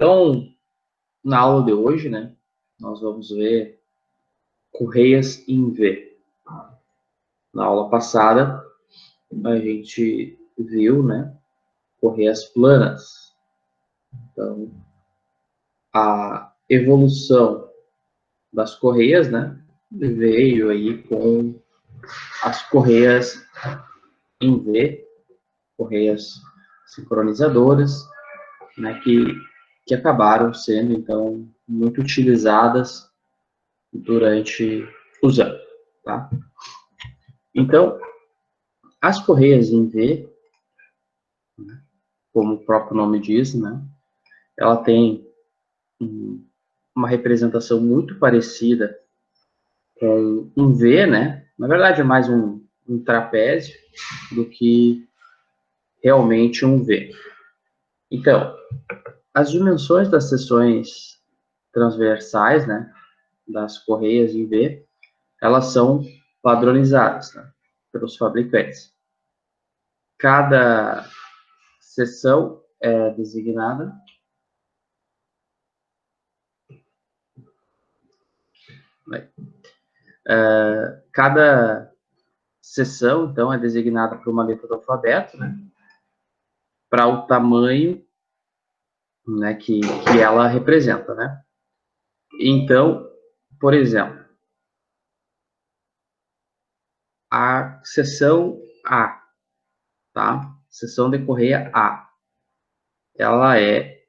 Então, na aula de hoje, né, nós vamos ver correias em V. Na aula passada, a gente viu, né, correias planas. Então, a evolução das correias, né, veio aí com as correias em V, correias sincronizadoras, né, que acabaram sendo, então, muito utilizadas durante os anos, tá? Então, as correias em V, como o próprio nome diz, né, ela tem uma representação muito parecida com um V, né? Na verdade, é mais um trapézio do que realmente um V. Então, as dimensões das seções transversais, né, das correias em V, elas são padronizadas, né, pelos fabricantes. Cada seção é designada cada seção, então, é designada por uma letra do alfabeto, né, para o tamanho, né, que ela representa, né. Então, por exemplo, a seção A, tá? Seção de correia A, ela é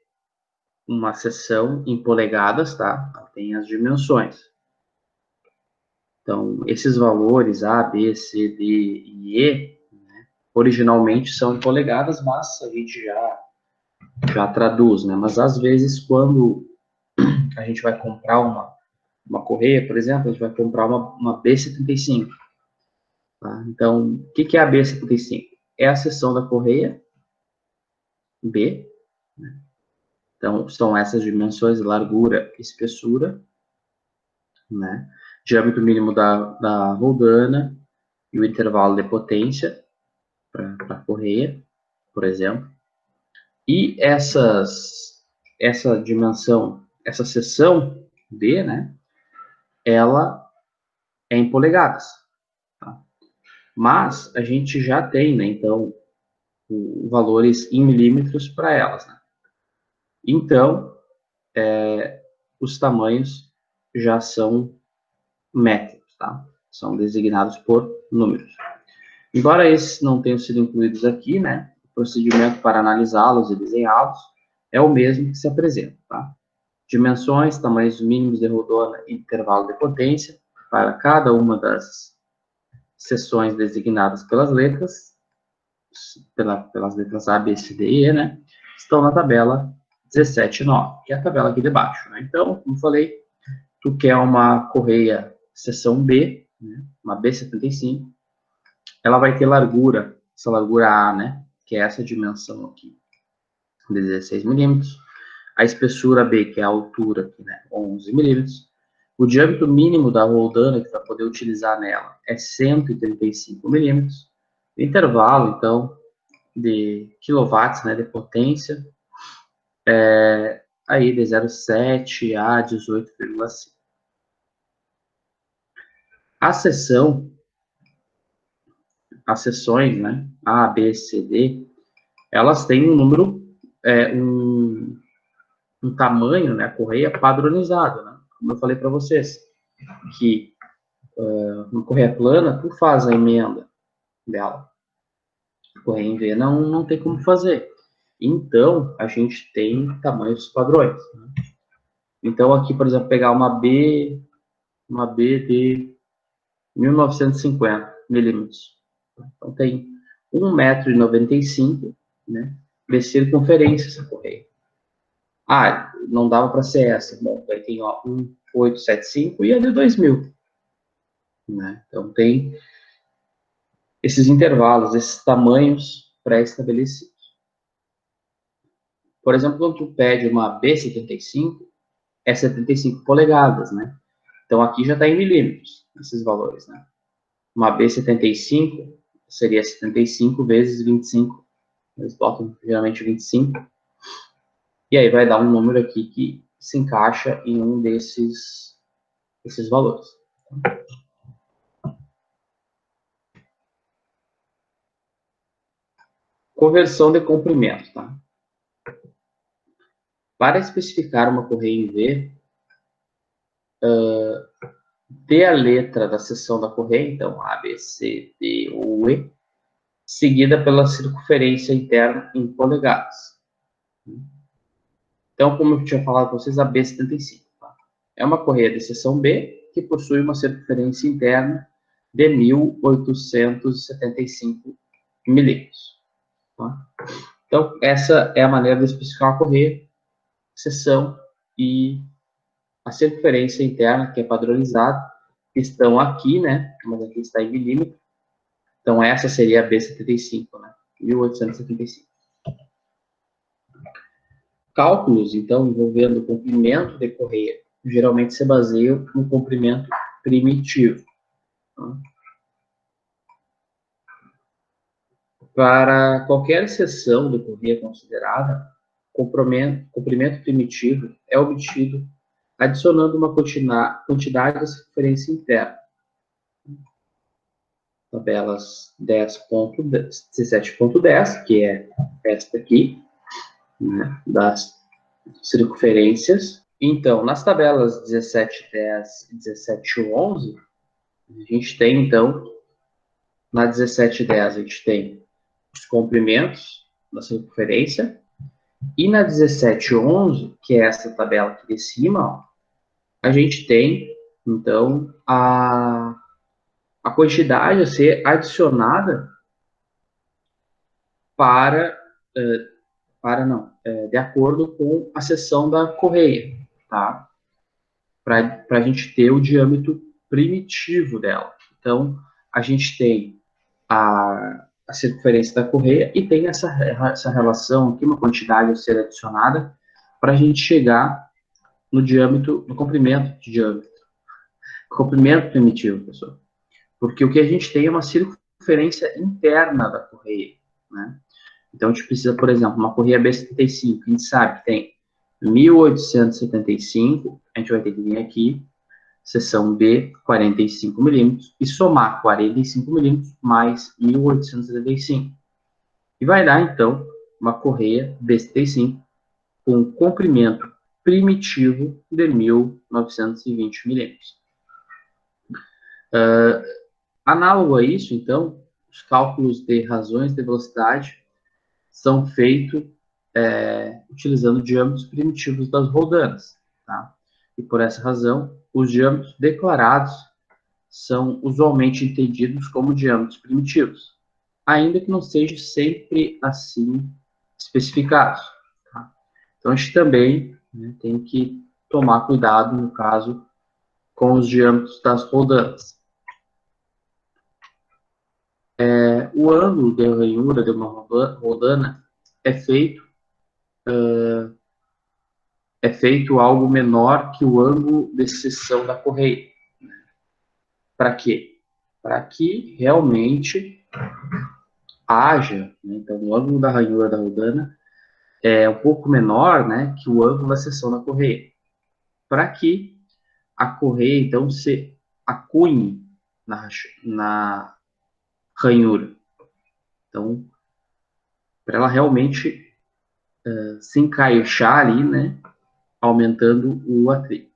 uma seção em polegadas, tá? Ela tem as dimensões. Então, esses valores A, B, C, D e E, né, originalmente são em polegadas, mas a gente já traduz, né? Mas às vezes, quando a gente vai comprar uma correia, por exemplo, a gente vai comprar uma B75. Tá? Então, o que é a B75? É a seção da correia B, né? Então, são essas dimensões, largura, espessura, né? Diâmetro mínimo da roldana e o intervalo de potência para a correia, por exemplo. E essa dimensão, essa seção D, né? Ela é em polegadas, tá? Mas a gente já tem, né? Então, valores em milímetros para elas, né? Então, os tamanhos já são métricos, tá? São designados por números. Embora esses não tenham sido incluídos aqui, né? O procedimento para analisá-los e desenhá-los é o mesmo que se apresenta, tá? Dimensões, tamanhos mínimos de rodona e intervalo de potência para cada uma das seções designadas pelas letras, pelas letras A, B, C, D e E, né? Estão na tabela 17.9, que é a tabela aqui de baixo, né? Então, como falei, tu quer uma correia seção B, né, uma B75, ela vai ter largura, essa largura A, né, que é essa dimensão aqui, 16 milímetros, a espessura B, que é a altura aqui, né, 11 milímetros, o diâmetro mínimo da roldana que tu vai poder utilizar nela é 135 milímetros, o intervalo, então, de quilowatts, né, de potência, aí de 0,7 a 18,5. A seção, as seções, né, A, B, C, D, elas têm um número, um tamanho, né, a correia padronizado, né? Como eu falei para vocês, que uma correia plana, tu faz a emenda dela. Correia em V não tem como fazer. Então, a gente tem tamanhos padrões, né? Então, aqui, por exemplo, pegar uma B de 1950 milímetros. Então, tem 1,95 m, né, de circunferência essa correia. Ah, não dava para ser essa. Bom, daí tem 1,875 e a de 2000. Né? Então, tem esses intervalos, esses tamanhos pré-estabelecidos. Por exemplo, quando tu pede uma B75, é 75 polegadas, né? Então, aqui já está em milímetros, esses valores, né? Uma B75 seria 75 vezes 25. Eles botam geralmente 25. E aí vai dar um número aqui que se encaixa em um desses valores. Conversão de comprimento, tá? Para especificar uma correia em V, dê a letra da seção da correia, então A, B, C, D ou E, seguida pela circunferência interna em polegadas. Então, como eu tinha falado para vocês, a B75. Tá? É uma correia de seção B que possui uma circunferência interna de 1.875 milímetros. Tá? Então, essa é a maneira de especificar uma correia, seção e a circunferência interna, que é padronizada, estão aqui, né? Mas aqui está em milímetro. Então, essa seria a B75, né? 1875. Cálculos, então, envolvendo o comprimento de correia, geralmente se baseiam no comprimento primitivo. Tá? Para qualquer seção de correia considerada, comprimento primitivo é obtido adicionando uma quantidade de circunferência interna. Tabelas 17.10, que é esta aqui, né, das circunferências. Então, nas tabelas 17.10 e 17.11, a gente tem, então, na 17.10 a gente tem os comprimentos da circunferência, e na 17.11, que é essa tabela aqui de cima, ó, a gente tem, então, a quantidade a ser adicionada de acordo com a seção da correia, tá? Para a gente ter o diâmetro primitivo dela. Então, a gente tem a circunferência da correia e tem essa relação aqui, uma quantidade a ser adicionada, para a gente chegar no diâmetro, no comprimento de diâmetro. Comprimento primitivo, pessoal. Porque o que a gente tem é uma circunferência interna da correia, né? Então, a gente precisa, por exemplo, uma correia B75, a gente sabe que tem 1.875, a gente vai ter que vir aqui, seção B, 45 milímetros, e somar 45 milímetros mais 1.875. E vai dar, então, uma correia B75 com comprimento primitivo de 1.920 milímetros. Análogo a isso, então, os cálculos de razões de velocidade são feitos utilizando diâmetros primitivos das roldanas. Tá? E por essa razão, os diâmetros declarados são usualmente entendidos como diâmetros primitivos, ainda que não sejam sempre assim especificados. Tá? Então, a gente também, né, tem que tomar cuidado, no caso, com os diâmetros das roldanas. O ângulo de ranhura de uma roldana é feito algo menor que o ângulo de seção da correia. Para quê? Para que realmente haja, né? Então, o ângulo da ranhura da roldana é um pouco menor, né, que o ângulo da seção da correia. Para que a correia, então, se acunhe na ranhura. Então, para ela realmente se encaixar ali, né, aumentando o atrito.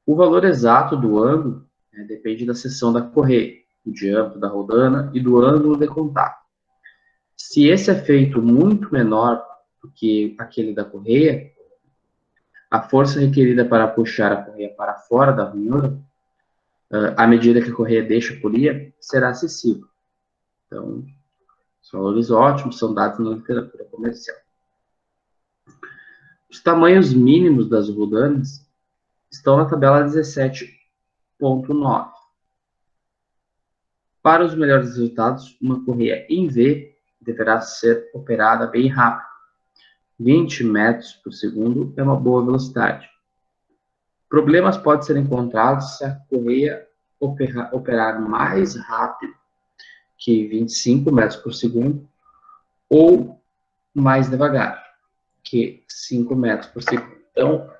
O valor exato do ângulo, né, depende da seção da correia, do diâmetro da roldana e do ângulo de contato. Se esse é feito muito menor do que aquele da correia, a força requerida para puxar a correia para fora da ranhura, à medida que a correia deixa a polia, será excessiva. Então, os valores ótimos são dados na literatura comercial. Os tamanhos mínimos das roldanas estão na tabela 17.9. Para os melhores resultados, uma correia em V deverá ser operada bem rápido. 20 metros por segundo é uma boa velocidade. Problemas podem ser encontrados se a correia operar mais rápido que 25 metros por segundo ou mais devagar. que 5 metros por segundo. Então,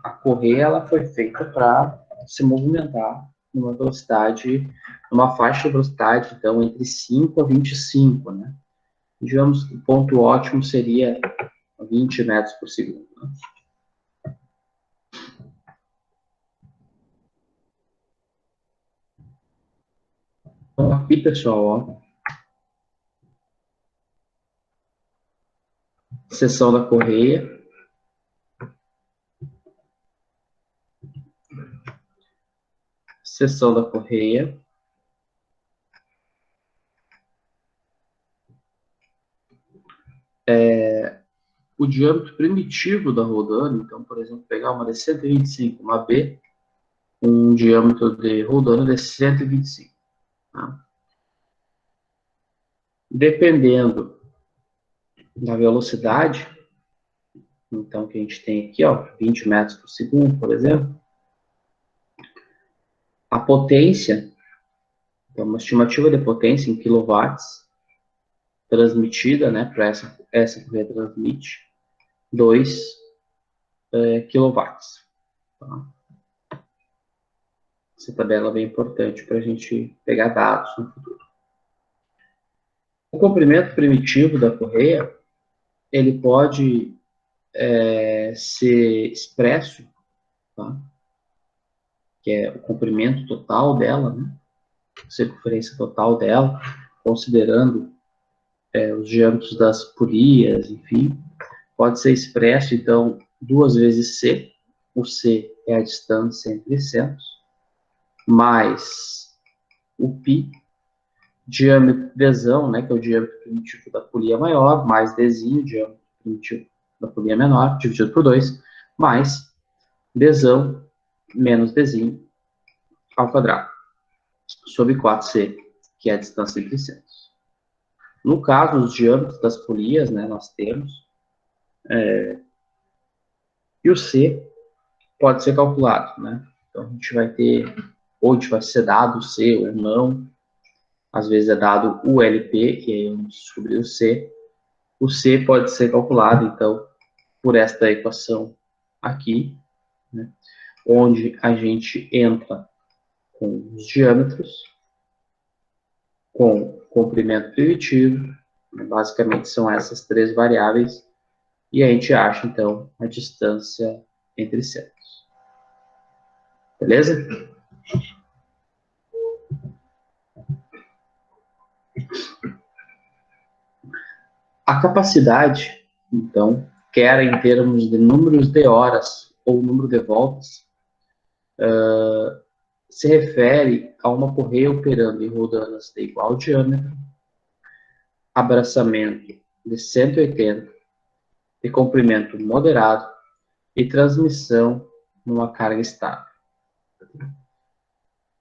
a correia ela foi feita para se movimentar numa velocidade, numa faixa de velocidade, então, entre 5 a 25, né? Digamos que o ponto ótimo seria 20 metros por segundo. Né? Então, aqui, pessoal, ó, seção da correia. Seção da correia. O diâmetro primitivo da rodana, então, por exemplo, pegar uma de 125, uma B, um diâmetro de rodana de 125. Tá? Dependendo da velocidade, então, que a gente tem aqui, ó, 20 metros por segundo, por exemplo, a potência, então, uma estimativa de potência em quilowatts, transmitida, né, para essa correia transmite 2 quilowatts. Tá? Essa tabela é bem importante para a gente pegar dados no futuro. O comprimento primitivo da correia, ele pode ser expresso, tá? Que é o comprimento total dela, né? A circunferência total dela, considerando os diâmetros das polias, enfim, pode ser expresso, então, 2 vezes C, o C é a distância entre centros, mais o π, diâmetro Dzão, né, que é o diâmetro primitivo da polia maior, mais Dzinho, diâmetro primitivo da polia menor, dividido por 2, mais Dzão menos Dzinho ao quadrado, sobre 4C, que é a distância entre centros. No caso, os diâmetros das polias, né, nós temos, e o C pode ser calculado, né? Então, a gente vai ter, ou a gente vai ser dado o C ou não, às vezes é dado o LP, que aí vamos descobrir o C. O C pode ser calculado, então, por esta equação aqui, né? Onde a gente entra com os diâmetros, com comprimento primitivo, né? Basicamente são essas 3 variáveis, e a gente acha, então, a distância entre centros. Beleza? A capacidade, então, quer em termos de números de horas ou número de voltas, se refere a uma correia operando em rodanas de igual diâmetro, abraçamento de 180, de comprimento moderado e transmissão numa carga estável.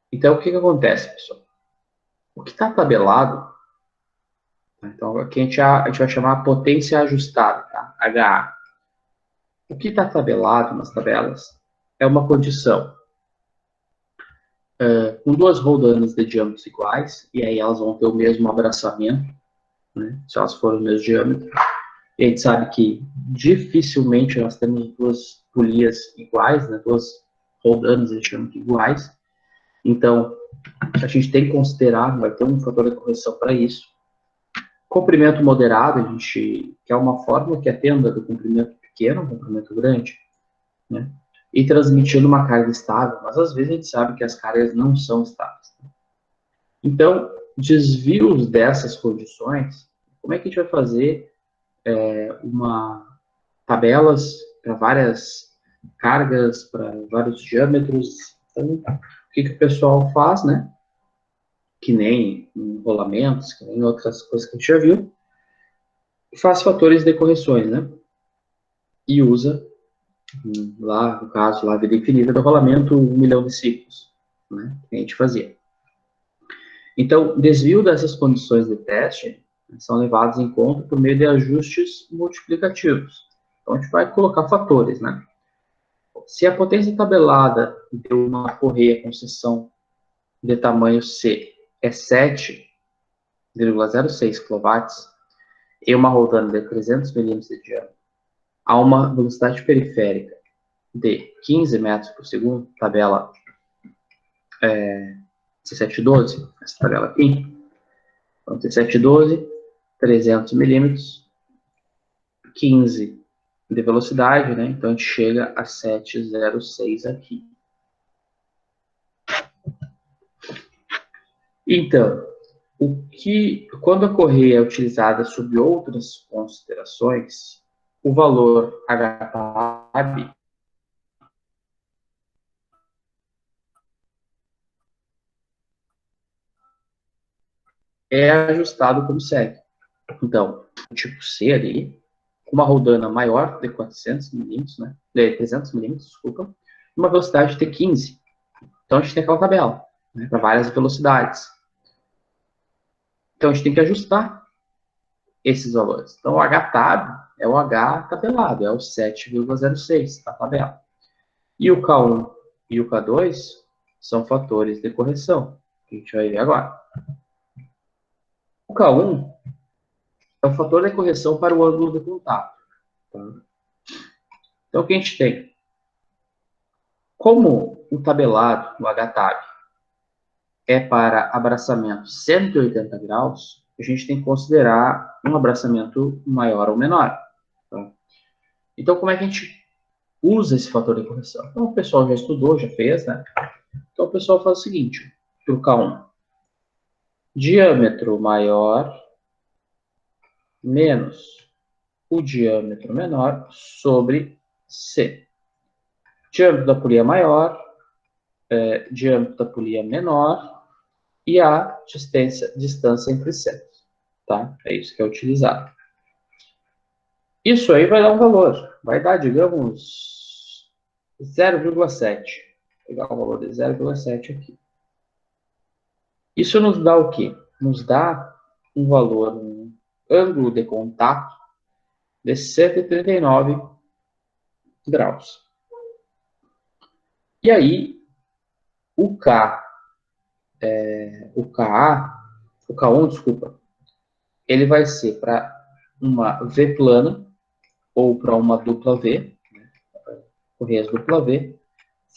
Então, o que acontece, pessoal? O que está tabelado, então aqui a gente vai chamar potência ajustada, tá? HA. O que está tabelado nas tabelas é uma condição com 2 rodanas de diâmetros iguais, e aí elas vão ter o mesmo abraçamento, né, se elas forem o mesmo diâmetro. E a gente sabe que dificilmente nós temos 2 polias iguais, né, 2 rodanas de diâmetro iguais. Então, a gente tem que considerar, vai ter um fator de correção para isso. Comprimento moderado, a gente quer uma fórmula que atenda do comprimento pequeno ao comprimento grande, né? E transmitindo uma carga estável, mas às vezes a gente sabe que as cargas não são estáveis. Então, desvios dessas condições, como é que a gente vai fazer tabelas para várias cargas, para vários diâmetros? Então, o que o pessoal faz, né? Que nem rolamentos, que nem outras coisas que a gente já viu, faz fatores de correções, né? E usa, lá, no caso, lá, a vida infinita do rolamento, 1 milhão de ciclos, né? Que a gente fazia. Então, desvio dessas condições de teste são levados em conta por meio de ajustes multiplicativos. Então, a gente vai colocar fatores, né? Se a potência tabelada de uma correia com seção de tamanho C é 7,06 kW e uma rodana de 300 milímetros de diâmetro, a uma velocidade periférica de 15 metros por segundo, tabela 1712, essa tabela aqui, então 1712, 300 milímetros, 15 de velocidade, né? Então a gente chega a 706 aqui. Então, quando a correia é utilizada sob outras considerações, o valor HTAB é ajustado como segue. Então, o tipo C ali, com uma rodana maior de 400 milímetros, né? De 300 milímetros, desculpa, uma velocidade de 15. Então, a gente tem aquela tabela, né, para várias velocidades. Então, a gente tem que ajustar esses valores. Então, o HTAB é o H tabelado, é o 7,06 da tabela. E o K1 e o K2 são fatores de correção, que a gente vai ver agora. O K1 é o fator de correção para o ângulo de contato. Tá? Então, o que a gente tem? Como o tabelado no HTAB é para abraçamento 180 graus, a gente tem que considerar um abraçamento maior ou menor. Tá? Então, como é que a gente usa esse fator de correção? Então, o pessoal já estudou, já fez, né? Então, o pessoal faz o seguinte, para o K1, diâmetro maior menos o diâmetro menor sobre C. Diâmetro da polia maior, diâmetro da polia menor e a distância entre centros. Tá? É isso que é utilizado. Isso aí vai dar um valor. Vai dar, digamos, 0,7. Vou pegar o valor de 0,7 aqui. Isso nos dá o quê? Nos dá um valor, um ângulo de contato de 139 graus. E aí, o K, o KA, o K1, desculpa, ele vai ser para uma V plana ou para uma dupla V, correias dupla V,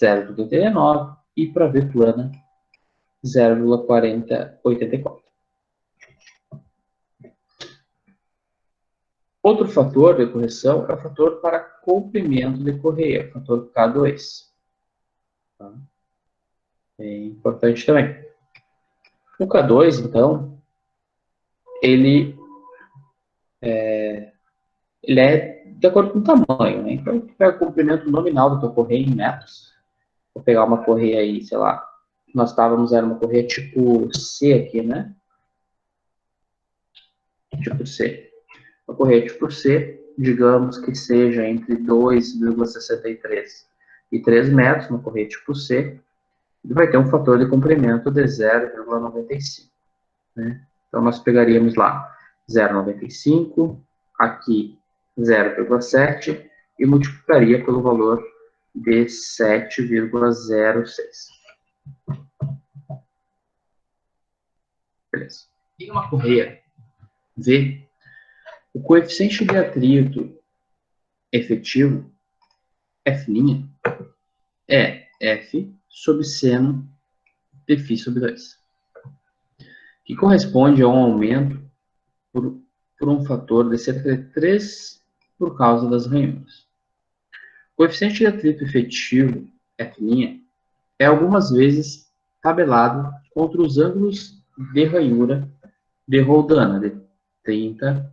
0,39 e para V plana 0,4084. Outro fator de correção é o fator para comprimento de correia, o fator K2. Tá? É importante também. O K2, então, ele é de acordo com o tamanho, né? Então, pega o comprimento nominal da tua correia em metros. Vou pegar uma correia aí, sei lá, era uma correia tipo C aqui, né? Tipo C. Uma correia tipo C, digamos que seja entre 2,63 e 3 metros, uma correia tipo C, e vai ter um fator de comprimento de 0,95. Né? Então, nós pegaríamos lá 0,95, aqui 0,7 e multiplicaria pelo valor de 7,06. Beleza. Em uma correia V, o coeficiente de atrito efetivo, F', é F sobre seno de φ sobre 2, que corresponde a um aumento por um fator de cerca de 3 por causa das ranhuras. O coeficiente de atrito efetivo, F', é algumas vezes tabelado contra os ângulos de ranhura de Roldana, de 30,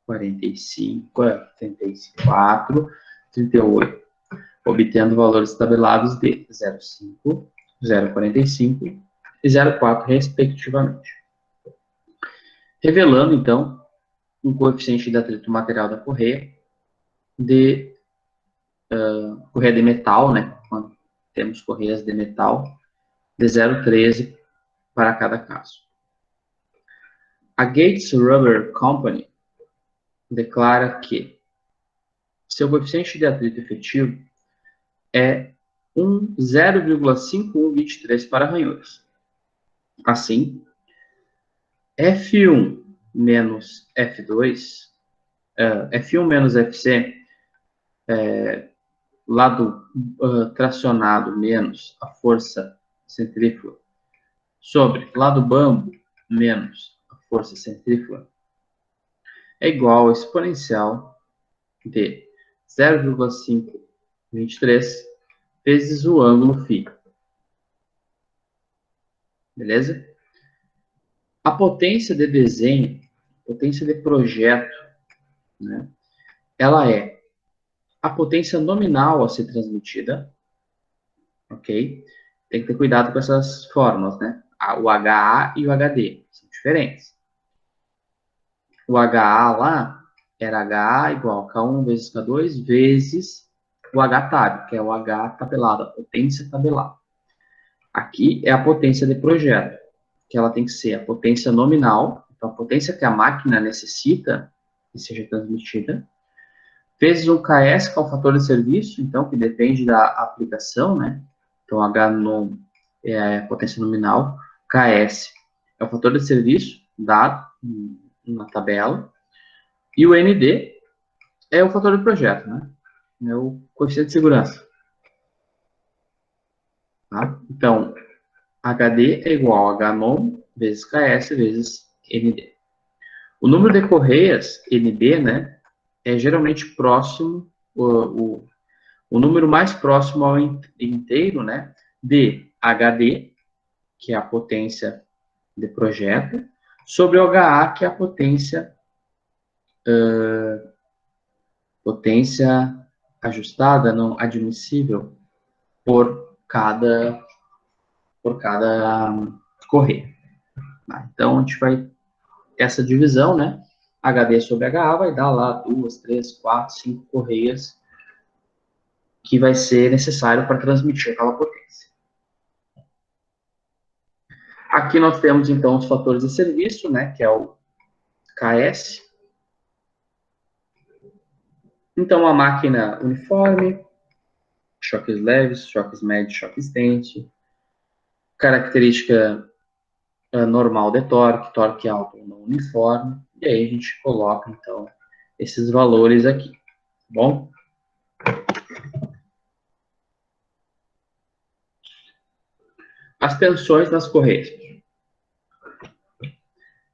45, 34, 38, obtendo valores tabelados de 0,5, 0,45 e 0,4, respectivamente. Revelando, então, um coeficiente de atrito material da correia de metal, né? Quando temos correias de metal, de 0,13 para cada caso. A Gates Rubber Company declara que seu coeficiente de atrito efetivo é 0,5123 para ranhuras. Assim, F1 menos F2, F1 menos FC lado tracionado menos a força centrífuga sobre lado bambo menos a força centrífuga é igual ao exponencial de 0,523 vezes o ângulo φ. Beleza? A potência de desenho, potência de projeto, né, ela é a potência nominal a ser transmitida, ok? Tem que ter cuidado com essas fórmulas, né? O HA e o HD são diferentes. O HA lá era HA igual a K1 vezes K2 vezes o HTAB, que é o H tabelado, a potência tabelada. Aqui é a potência de projeto, que ela tem que ser a potência nominal, então a potência que a máquina necessita que seja transmitida, vezes o KS, que é o fator de serviço, então, que depende da aplicação, né? Então, H no, é a potência nominal, KS é o fator de serviço dado na tabela, e o ND é o fator de projeto, né? É o coeficiente de segurança. Tá? Então, HD é igual a HNOM vezes KS vezes ND. O número de correias, ND, né, é geralmente próximo, o número mais próximo ao inteiro, né, de HD, que é a potência de projeto, sobre o HA, que é a potência ajustada, não admissível, por cada correia. Então, a gente vai, essa divisão, né, HD sobre HA vai dar lá 2, 3, 4, 5 correias que vai ser necessário para transmitir aquela potência. Aqui nós temos, então, os fatores de serviço, né, que é o KS. Então, a máquina uniforme, choques leves, choques médios, choques densos, característica normal de torque, torque alto não uniforme, e aí a gente coloca, então, esses valores aqui, tá bom? As tensões nas correias.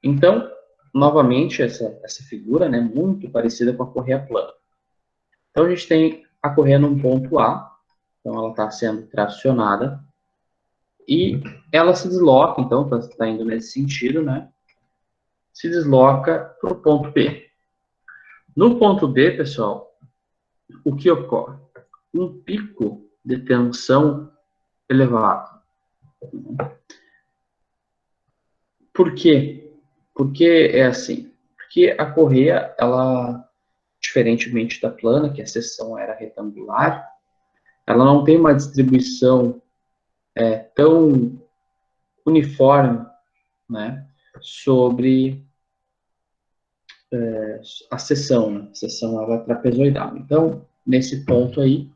Então, novamente, essa figura, né, muito parecida com a correia plana. Então, a gente tem a correia num ponto A, então ela está sendo tracionada, e ela se desloca, então, está indo nesse sentido, né, se desloca para o ponto B. No ponto B, pessoal, o que ocorre? Um pico de tensão elevado. Por quê? Porque é assim. Porque a correia, ela, diferentemente da plana, que a seção era retangular, ela não tem uma distribuição tão uniforme, né, sobre a seção. Né? A seção ela é trapezoidal. Então, nesse ponto aí,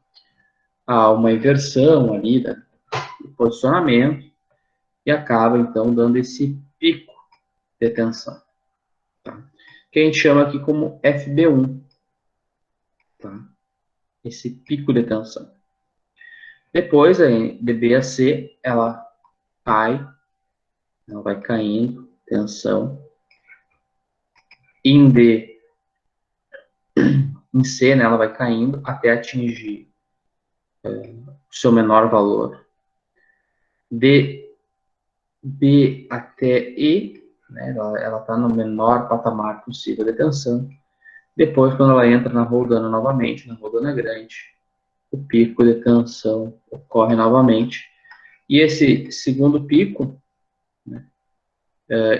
há uma inversão ali do posicionamento e acaba, então, dando esse pico de tensão. Tá? Que a gente chama aqui como FB1. Tá? Esse pico de tensão. Depois, de B a C, ela cai, ela vai caindo, tensão. Em D, em C, né, ela vai caindo até atingir o seu menor valor. De B até E, né, ela está no menor patamar possível de tensão. Depois, quando ela entra na roldana novamente, na roldana grande, o pico de tensão ocorre novamente. E esse segundo pico, né,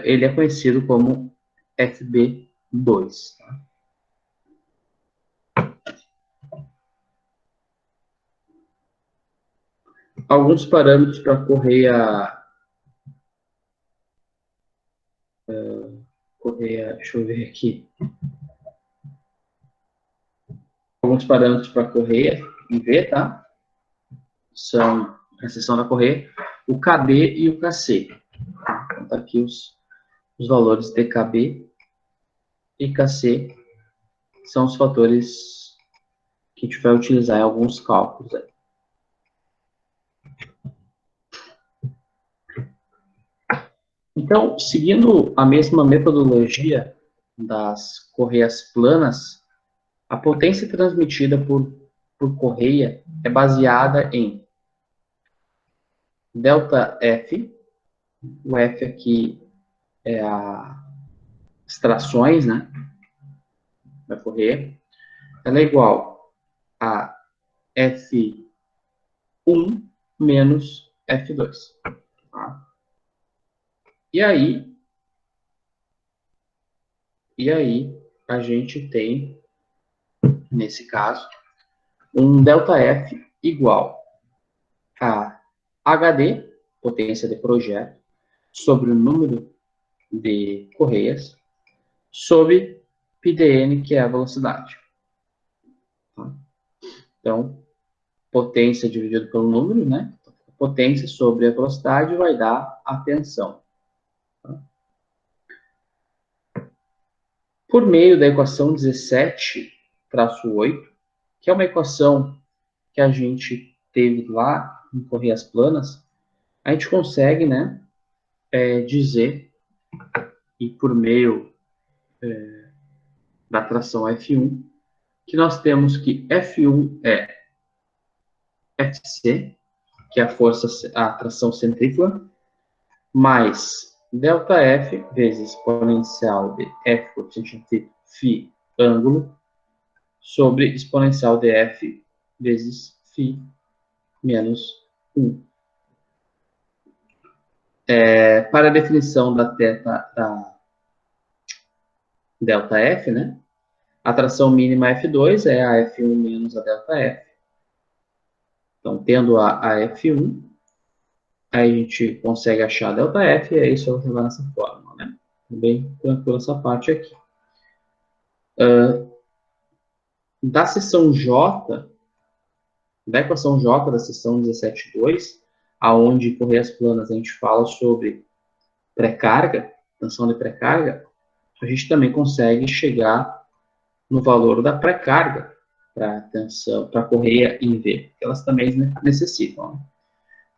ele é conhecido como FB2. Tá? Alguns parâmetros para correia, deixa eu ver aqui. Alguns parâmetros para correia em V, tá? São a seção da correia, o KB e o KC. Então, tá aqui os valores de KB e KC são os fatores que a gente vai utilizar em alguns cálculos aí. Então, seguindo a mesma metodologia das correias planas, a potência transmitida por correia é baseada em ΔF, o F aqui é as trações, né, da correia, ela é igual a F1 menos F2. Tá? E aí a gente tem, nesse caso, um ΔF igual a HD, potência de projeto, sobre o número de correias, sobre πdn, que é a velocidade. Tá? Então, potência dividido pelo número, né? Potência sobre a velocidade vai dar a tensão. Tá? Por meio da equação 17-8, que é uma equação que a gente teve lá em correias planas, a gente consegue, né, dizer, e por meio da tração F1, que nós temos que F1 é Fc, que é a força, a tração centrífuga, mais ΔF vezes exponencial de F, coeficiente φ, ângulo, sobre exponencial de F vezes φ menos 1. Para a definição da ΔF, né? A tração mínima F2 é a F1 menos a ΔF. Então, tendo a F1, aí a gente consegue achar a ΔF, e aí só jogar nessa forma, né? Bem tranquilo essa parte aqui. Da seção J, da equação J da seção 17.2, aonde em correias planas a gente fala sobre pré-carga, tensão de pré-carga, a gente também consegue chegar no valor da pré-carga para tensão, para correia em V, que elas também necessitam. Né?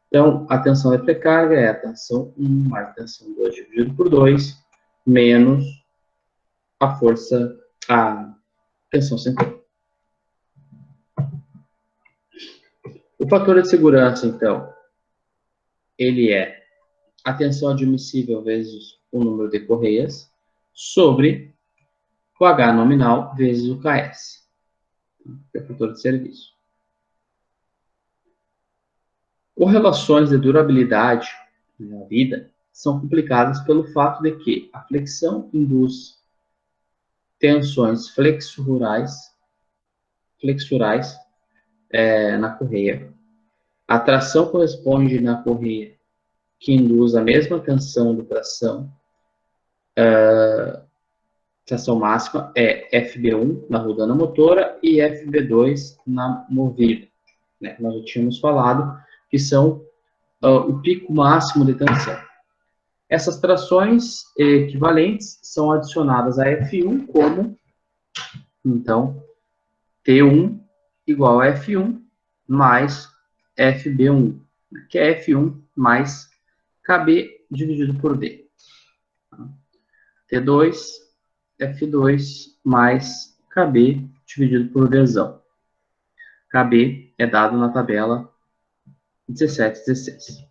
Então, a tensão de pré-carga é a tensão 1 mais a tensão 2 dividido por 2, menos a força, a tensão central. O fator de segurança, então, ele é a tensão admissível vezes o número de correias sobre o H nominal vezes o KS, que é o fator de serviço. Correlações de durabilidade na vida são complicadas pelo fato de que a flexão induz tensões flexurais na correia. A tração corresponde na correia que induz a mesma tensão de tração. Tração máxima é FB1 na rodana motora e FB2 na movida. Né? Nós já tínhamos falado que são o pico máximo de tensão. Essas trações equivalentes são adicionadas a F1 como, então, T1 igual a F1 mais FB1, que é F1 mais KB dividido por D. T2, F2 mais KB dividido por Dzão. KB é dado na tabela 17-16.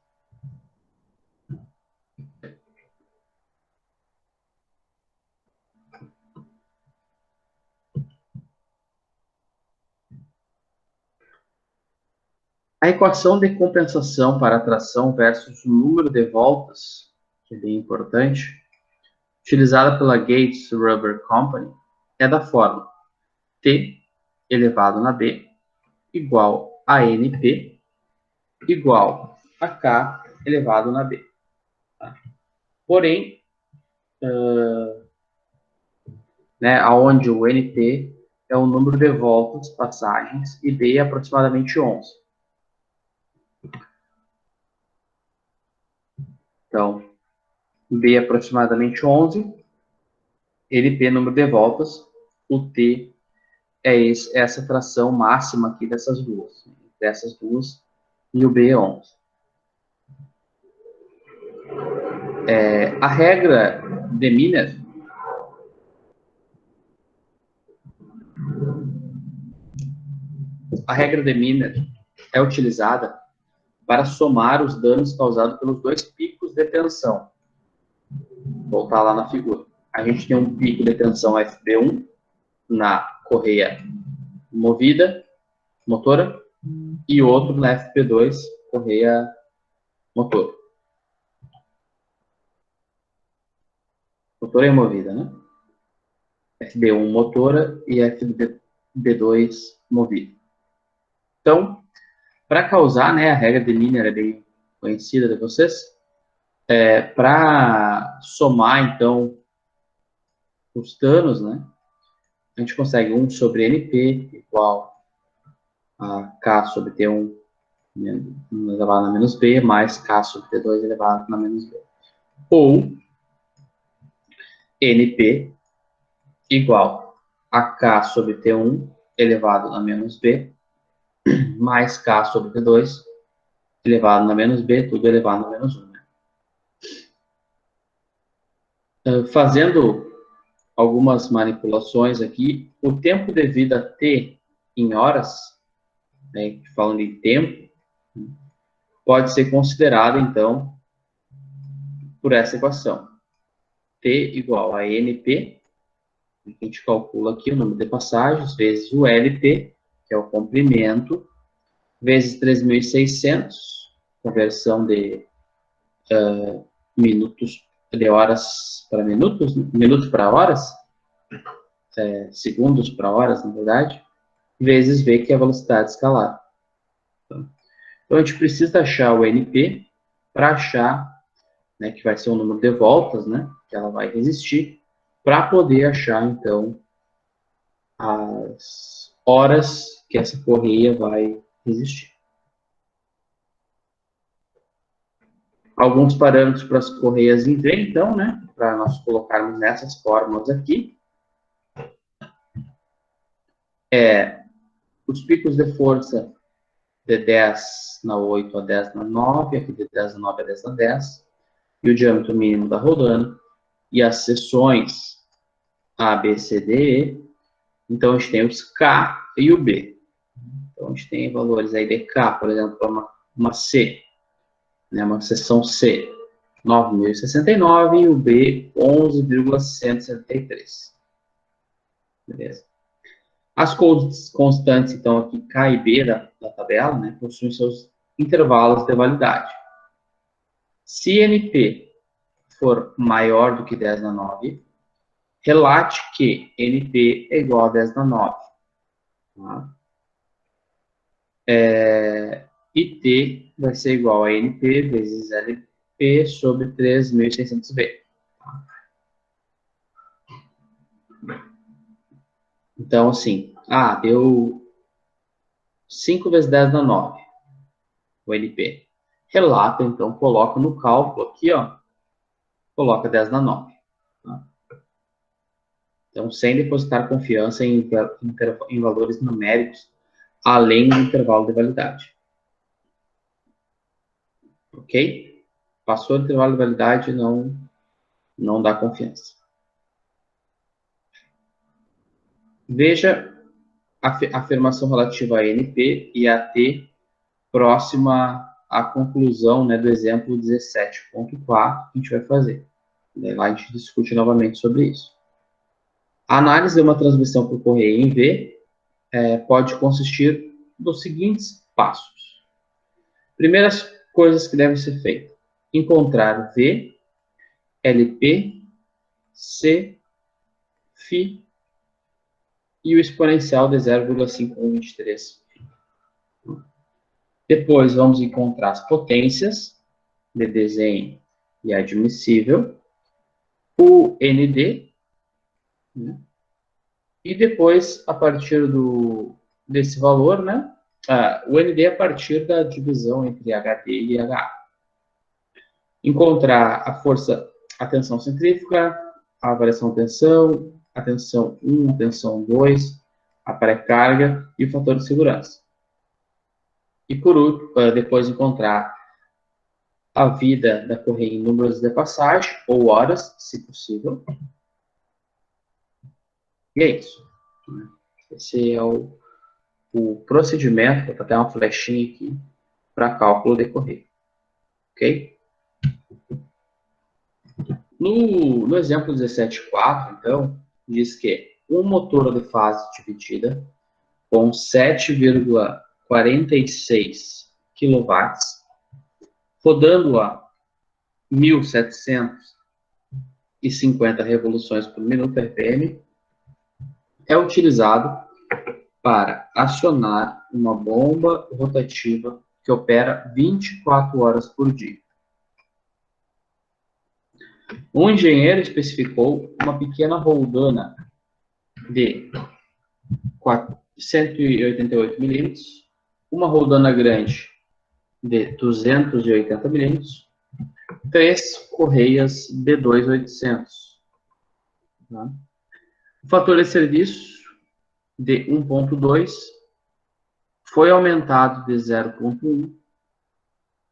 A equação de compensação para a tração versus o número de voltas, que é bem importante, utilizada pela Gates Rubber Company, é da forma T elevado na B igual a NP igual a K elevado na B. Tá? Porém, onde o NP é o número de voltas, passagens, e B é aproximadamente 11. Então, B é aproximadamente 11, NP número de voltas, o T essa fração máxima aqui dessas duas e o B é 11. A regra de Miner é utilizada para somar os danos causados pelos dois picos de tensão. Vou voltar lá na figura. A gente tem um pico de tensão FB1 na correia motora, e outro na FP2, correia motora. Motora é movida, né? FB1 motora e FB2 movida. Então, para causar, né, a regra de Miner é bem conhecida de vocês, para somar, então, os danos, né, a gente consegue 1 sobre NP igual a K sobre T1 elevado a menos B, mais K sobre T2 elevado a menos B. Ou NP igual a K sobre T1 elevado a menos B, mais K sobre T2 elevado a menos B, tudo elevado a menos 1. Né? Fazendo algumas manipulações aqui, o tempo de vida T em horas, né, falando em tempo, pode ser considerado, então, por essa equação. T igual a NP, a gente calcula aqui o número de passagens, vezes o LP, que é o comprimento, vezes 3.600, conversão de minutos, de horas para minutos, minutos para horas, segundos para horas, na verdade, vezes V, que é a velocidade escalar. Então, a gente precisa achar o NP para achar, né, que vai ser o número de voltas, né, que ela vai resistir, para poder achar, então, as horas que essa correia vai resistir. Alguns parâmetros para as correias em V, então, né, para nós colocarmos nessas fórmulas aqui. Os picos de força de 10 na 8 a 10 na 9, aqui de 10 na 9 a 10 na 10, e o diâmetro mínimo da rolana, e as seções A, B, C, D, E. Então, a gente tem os K e o B. Então, a gente tem valores aí de K, por exemplo, para uma C, né, uma seção C, 9.069, e o B, 11,173. Beleza? As constantes, então, aqui, K e B da tabela, né, possuem seus intervalos de validade. Se NP for maior do que 10 na 9, relate que NP é igual a 10 na 9. Tá? E T vai ser igual a NP vezes LP sobre 3.600V. Então, assim, deu 5 vezes 10 na 9, o NP. Relata, então, coloca no cálculo aqui, ó, coloca 10 na 9. Tá? Então, sem depositar confiança em valores numéricos, além do intervalo de validade. Ok? Passou do intervalo de validade, não dá confiança. Veja a afirmação relativa a NP e a T próxima à conclusão, né, do exemplo 17.4 que a gente vai fazer. Daí lá a gente discute novamente sobre isso. A análise de uma transmissão por correia em V pode consistir dos seguintes passos. Primeiras coisas que devem ser feitas: encontrar V, LP, C, Φ e o exponencial de 0,5123. Depois vamos encontrar as potências de desenho e admissível, o ND, né? E depois, a partir desse valor, né, o ND a partir da divisão entre HD e HA. Encontrar a força, a tensão centrífuga, a variação de tensão, a tensão 1, a tensão 2, a pré-carga e o fator de segurança. E por último, depois encontrar a vida da correia em números de passagem, ou horas, se possível. E é isso. Esse é o procedimento, vou até uma flechinha aqui, para cálculo de correia. Ok? No exemplo 17.4, então, diz que um motor de fase dividida com 7,46 kW, rodando a 1.750 revoluções por minuto RPM, é utilizado para acionar uma bomba rotativa que opera 24 horas por dia. Um engenheiro especificou uma pequena roldana de 188 milímetros, uma roldana grande de 280 milímetros, 3 correias B2800. Tá? O fator de serviço de 1.2 foi aumentado de 0.1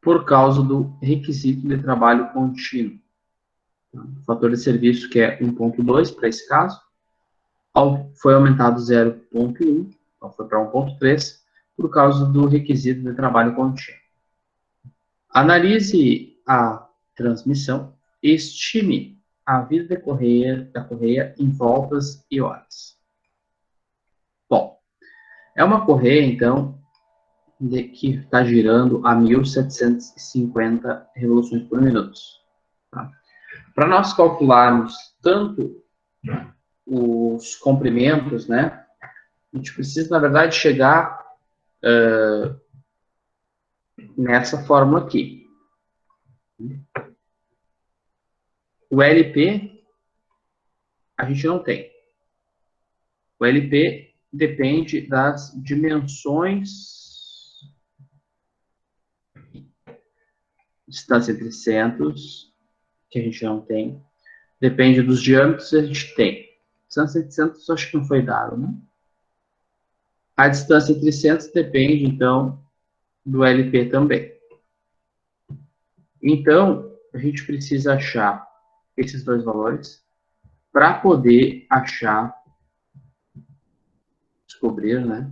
por causa do requisito de trabalho contínuo. O fator de serviço, que é 1.2 para esse caso, foi aumentado 0.1, então foi para 1.3, por causa do requisito de trabalho contínuo. Analise a transmissão e estime a vida da correia em voltas e horas. Bom, é uma correia, então, que está girando a 1.750 revoluções por minuto. Tá? Para nós calcularmos tanto os comprimentos, né, a gente precisa, na verdade, chegar nessa fórmula aqui. O LP, a gente não tem. O LP depende das dimensões, distância entre centros, que a gente não tem. Depende dos diâmetros que a gente tem. Distância entre centros, acho que não foi dado, né? A distância entre centros depende, então, do LP também. Então, a gente precisa achar esses dois valores para poder descobrir, né?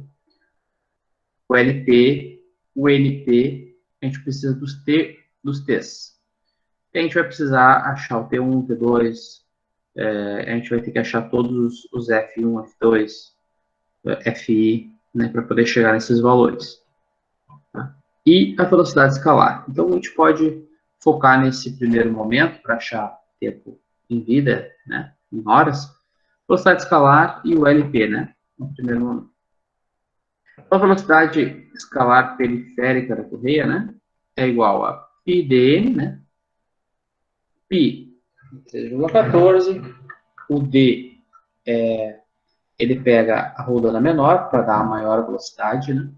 O LP, o NP, a gente precisa dos T's. E a gente vai precisar achar o T1, T2, a gente vai ter que achar todos os F1, F2, FI, né, para poder chegar nesses valores. Tá? E a velocidade escalar. Então, a gente pode focar nesse primeiro momento para achar tempo em vida, né, em horas, velocidade escalar e o LP, né, no primeiro momento. A velocidade escalar periférica da correia, né, é igual a πdn, né, π 3,14, o D ele pega a roldana menor para dar a maior velocidade, né,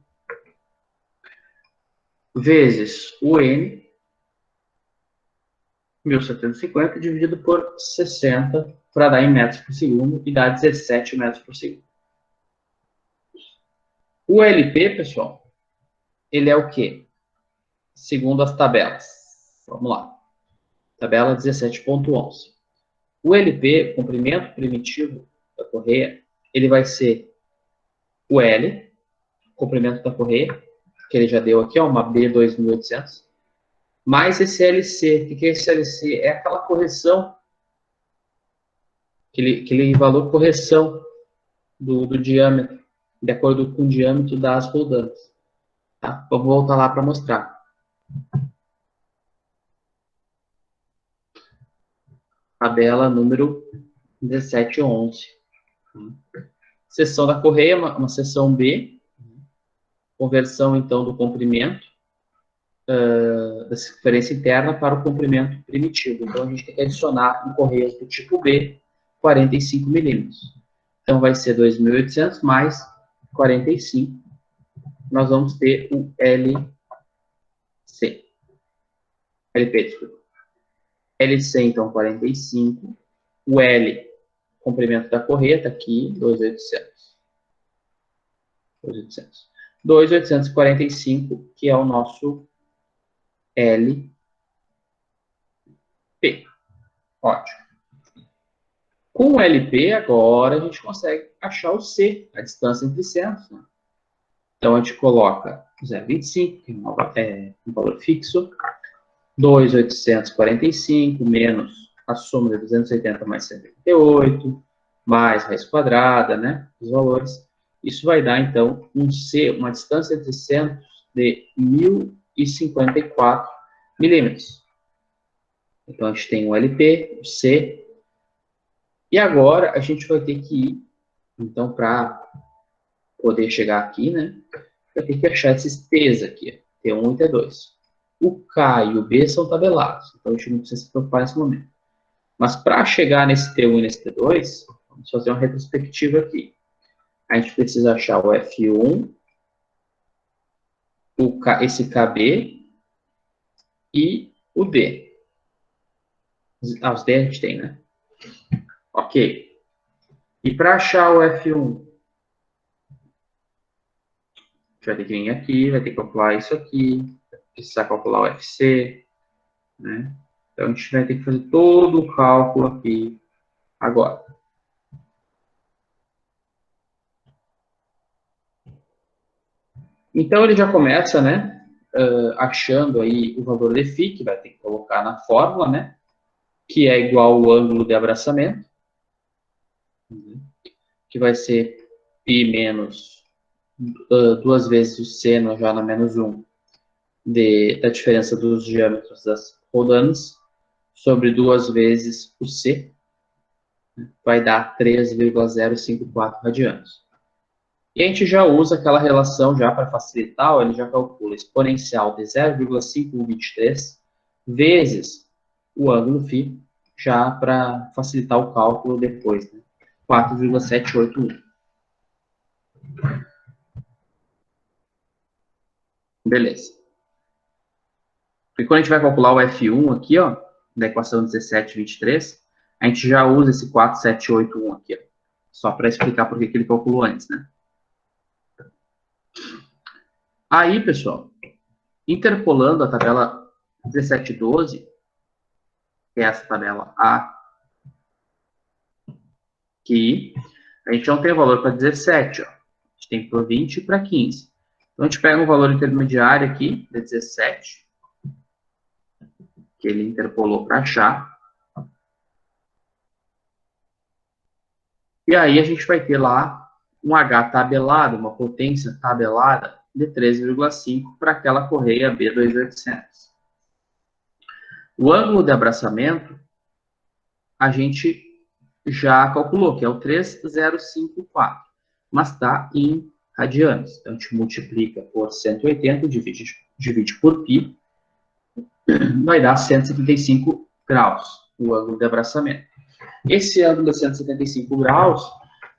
vezes o N, 1.750, dividido por 60, para dar em metros por segundo, e dá 17 metros por segundo. O LP, pessoal, ele é o quê? Segundo as tabelas. Vamos lá. Tabela 17.11. O LP, comprimento primitivo da correia, ele vai ser o L, comprimento da correia, que ele já deu aqui, ó, uma B2800, mais esse LC. O que é esse LC? É aquela correção, aquele valor de correção do diâmetro, de acordo com o diâmetro das roldanas. Tá? Vamos voltar lá para mostrar. Tabela número 1711. Seção da correia, uma seção B, conversão, então, do comprimento da referência interna para o comprimento primitivo. Então, a gente tem que adicionar em correias do tipo B, 45 milímetros. Então, vai ser 2.800 mais 45. Nós vamos ter o LP, desculpa. LC, então, 45. O L, comprimento da correia, está aqui, 2.800. 2.800. 2.845, que é o nosso LP. Ótimo. Com o LP, agora a gente consegue achar o C, a distância entre centros. Né? Então, a gente coloca 0,25, que é um valor fixo, 2.845 menos a soma de 280 mais 138, mais raiz quadrada, né, os valores. Isso vai dar, então, um C, uma distância entre centros de 1.054 milímetros. Então, a gente tem o LP, o C, e agora a gente vai ter que ir, então, para poder chegar aqui, né, vai ter que achar esses T's aqui, T1 e T2. O K e o B são tabelados, então a gente não precisa se preocupar nesse momento. Mas para chegar nesse T1 e nesse T2, vamos fazer uma retrospectiva aqui. A gente precisa achar o F1, esse KB e o D. Os D a gente tem, né? Ok. E para achar o F1, a gente vai ter que vir aqui, vai ter que calcular isso aqui, vai precisar calcular o FC, né? Então a gente vai ter que fazer todo o cálculo aqui agora. Então ele já começa, né, achando aí o valor de φ, que vai ter que colocar na fórmula, né, que é igual ao ângulo de abraçamento, que vai ser π menos duas vezes o seno já na menos 1 da diferença dos diâmetros das rodanas sobre duas vezes o c, vai dar 3,054 radianos. E a gente já usa aquela relação já para facilitar, ele já calcula exponencial de 0,5123 vezes o ângulo φ, já para facilitar o cálculo depois, né? 4,781. Beleza. E quando a gente vai calcular o F1 aqui, ó, da equação 1723, a gente já usa esse 4781 aqui, ó, só para explicar por que ele calculou antes, né? Aí, pessoal, interpolando a tabela 1712, que é essa tabela A, que a gente não tem o valor para 17, ó. A gente tem para 20 e para 15. Então, a gente pega um valor intermediário aqui, de 17, que ele interpolou para achar. E aí a gente vai ter lá um H tabelado, uma potência tabelada de 13,5 para aquela correia B2800. O ângulo de abraçamento a gente já calculou, que é o 3054, mas está em radianos. Então, a gente multiplica por 180, divide por π, vai dar 175 graus, o ângulo de abraçamento. Esse ângulo de 175 graus,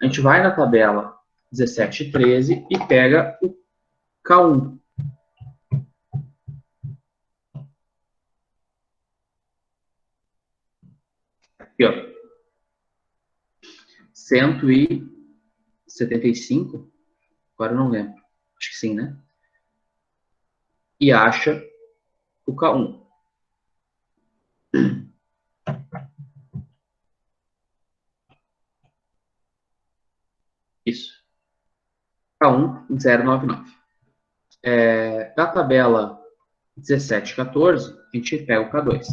a gente vai na tabela 1713 e pega o K1. Aqui, ó. 175, agora eu não lembro. Acho que sim, né? E acha o K1. Isso. K1, 099. Da tabela 1714, a gente pega o K2.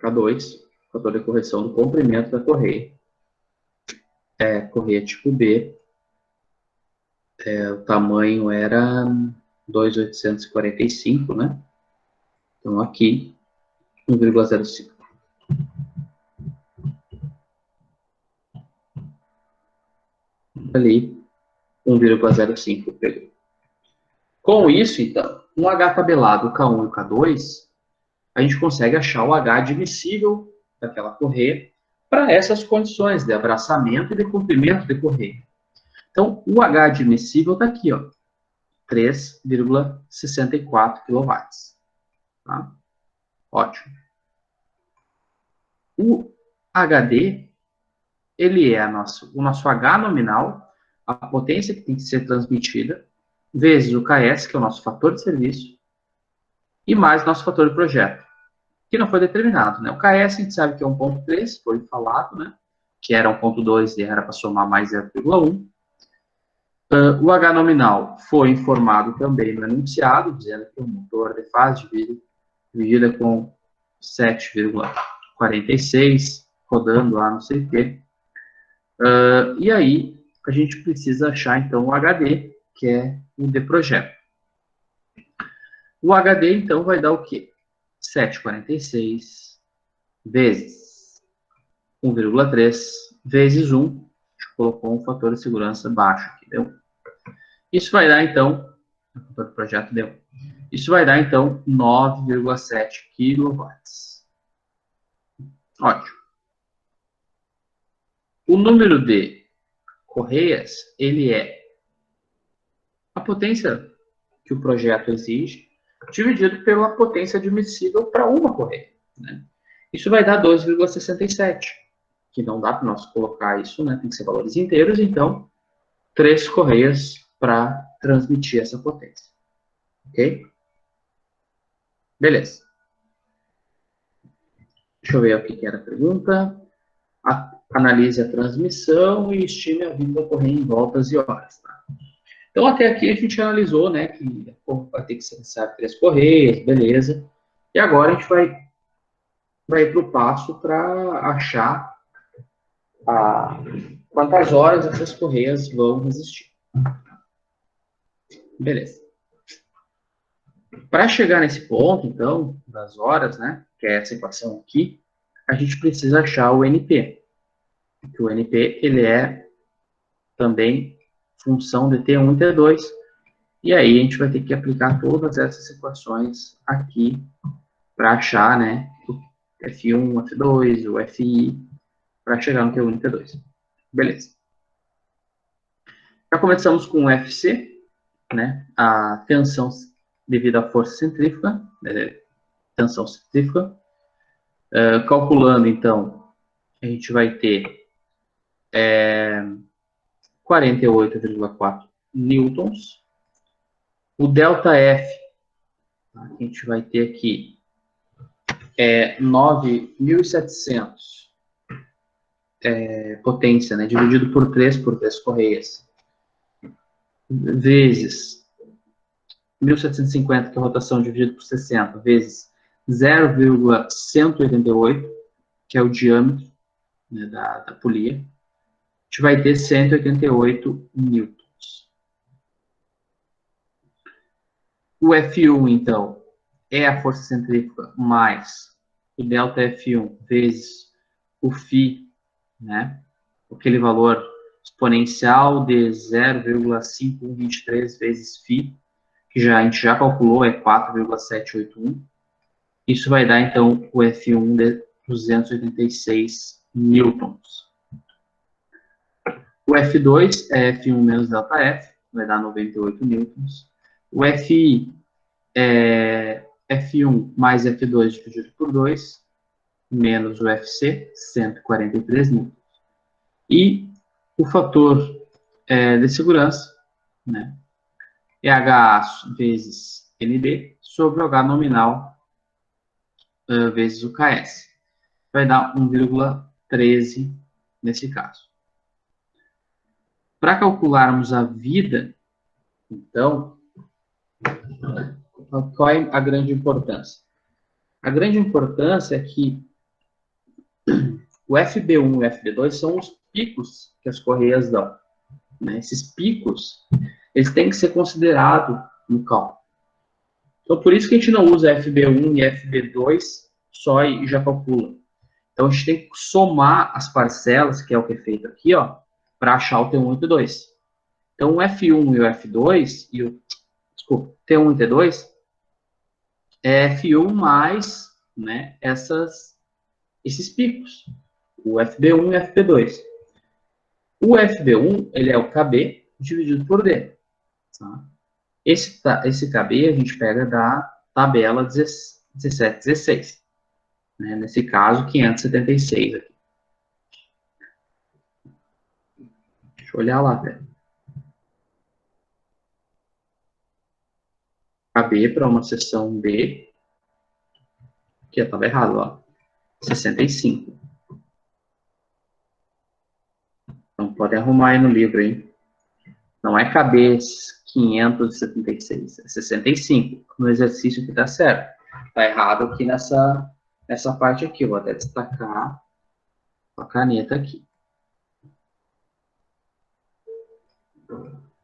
K2, fator de correção do comprimento da correia. Correia tipo B. O tamanho era 2.845, né? Então, aqui, 1,05. Ali, 1,05 pegou. Com isso, então, um H tabelado, o K1 e o K2, a gente consegue achar o H admissível daquela correia para essas condições de abraçamento e de comprimento de correia. Então, o H admissível está aqui, ó, 3,64 kW. Tá? Ótimo. O HD ele é o nosso H nominal, a potência que tem que ser transmitida, vezes o KS, que é o nosso fator de serviço, e mais nosso fator de projeto, que não foi determinado, né? O KS a gente sabe que é 1,3, foi falado, né? Que era 1,2 e era para somar mais 0,1. O H nominal foi informado também no enunciado, dizendo que o motor de fase dividida com 7,46, rodando lá no CT. E aí, a gente precisa achar, então, o HD, que é o de projeto. O HD, então, vai dar o quê? 7,46 vezes 1,3 vezes 1. A gente colocou um fator de segurança baixo aqui, deu? Isso vai dar, então, o fator do projeto deu. Isso vai dar, então, 9,7 kW. Ótimo. O número de correias, ele é a potência que o projeto exige, dividido pela potência admissível para uma correia, né? Isso vai dar 2,67, que não dá para nós colocar isso, né? Tem que ser valores inteiros, então, 3 correias para transmitir essa potência. Ok? Beleza. Deixa eu ver o que era a pergunta. Analise a transmissão e estime a vida ocorrendo em voltas e horas. Tá? Então, até aqui a gente analisou, né, que vai ter que ser necessário 3 correias, beleza. E agora a gente vai ir para o passo para achar quantas horas essas correias vão resistir. Beleza. Para chegar nesse ponto, então, das horas, né, que é essa equação aqui, a gente precisa achar o NP. Que o NP, ele é também função de T1 e T2, e aí a gente vai ter que aplicar todas essas equações aqui para achar, né, o F1, o F2, o FI, para chegar no T1 e T2. Beleza. Já começamos com o FC, né, a tensão devido à força centrífuga, tensão centrífuga. Calculando, então, a gente vai ter 48,4 newtons. O ΔF, a gente vai ter aqui 9.700 potência, né, dividido por 3 correias, vezes 1.750, que é a rotação, dividido por 60, vezes 0,188, que é o diâmetro, né, da polia, a gente vai ter 188 newtons. O F1, então, é a força centrífuga mais o ΔF1 vezes o φ, né, aquele valor exponencial de 0,5123 vezes φ, que a gente já calculou, é 4,781. Isso vai dar, então, o F1 de 286 newtons. O F2 é F1 menos ΔF, vai dar 98 newtons. O FI é F1 mais F2 dividido por 2, menos o FC, 143 newtons. E o fator de segurança, né, é H vezes ND sobre o H nominal vezes o KS. Vai dar 1,13 nesse caso. Para calcularmos a vida, então, qual é a grande importância? A grande importância é que o FB1 e o FB2 são os picos que as correias dão, né? Esses picos, eles têm que ser considerados no cálculo. Então, por isso que a gente não usa FB1 e FB2 só e já calcula. Então, a gente tem que somar as parcelas, que é o que é feito aqui, ó, para achar o T1 e o T2. Então, o F1 e o F2, desculpa, T1 e T2, é F1 mais, né, esses picos, o FB1 e o FB2. O FB1, ele é o KB dividido por D. Tá? Esse KB a gente pega da tabela 1716. Né? Nesse caso, 576 aqui. Deixa eu olhar lá, velho. KB para uma seção B, que estava errado, ó. 65. Então, pode arrumar aí no livro, hein? Não é KB 576, é 65. No exercício que tá certo. Tá errado aqui nessa parte aqui. Vou até destacar com a caneta aqui.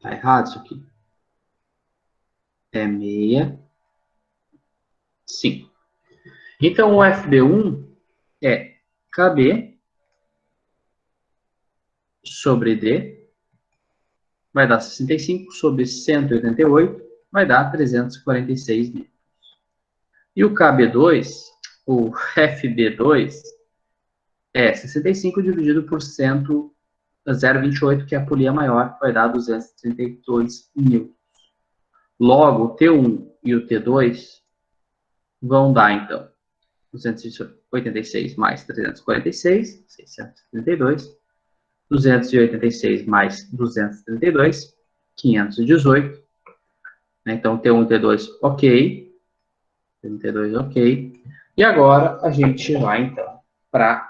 Tá errado isso aqui. É 65. Então, o FB1 é KB sobre D, vai dar 65 sobre 188, vai dar 346 litros. E o KB2, o FB2, é 65 dividido por 0,28, que é a polia maior, vai dar 232 mil. Logo, o T1 e o T2 vão dar, então, 286 mais 346, 632. 286 mais 232, 518. Então, T1 e T2, ok. T1 e T2, ok. E agora, a gente vai, então, para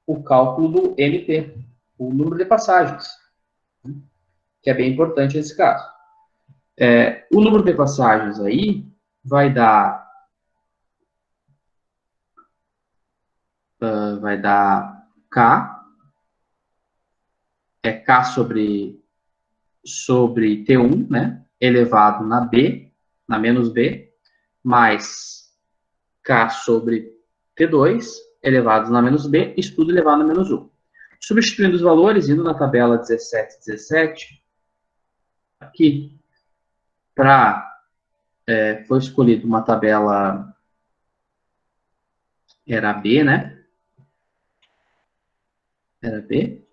o cálculo do NP, o número de passagens, que é bem importante nesse caso. O número de passagens aí vai dar K, é K sobre T1, né, elevado na B, na menos B, mais K sobre T2, elevados na menos B, isso tudo elevado na menos 1. Substituindo os valores, indo na tabela 17, 17, aqui, foi escolhida uma tabela, era B, né? Era B.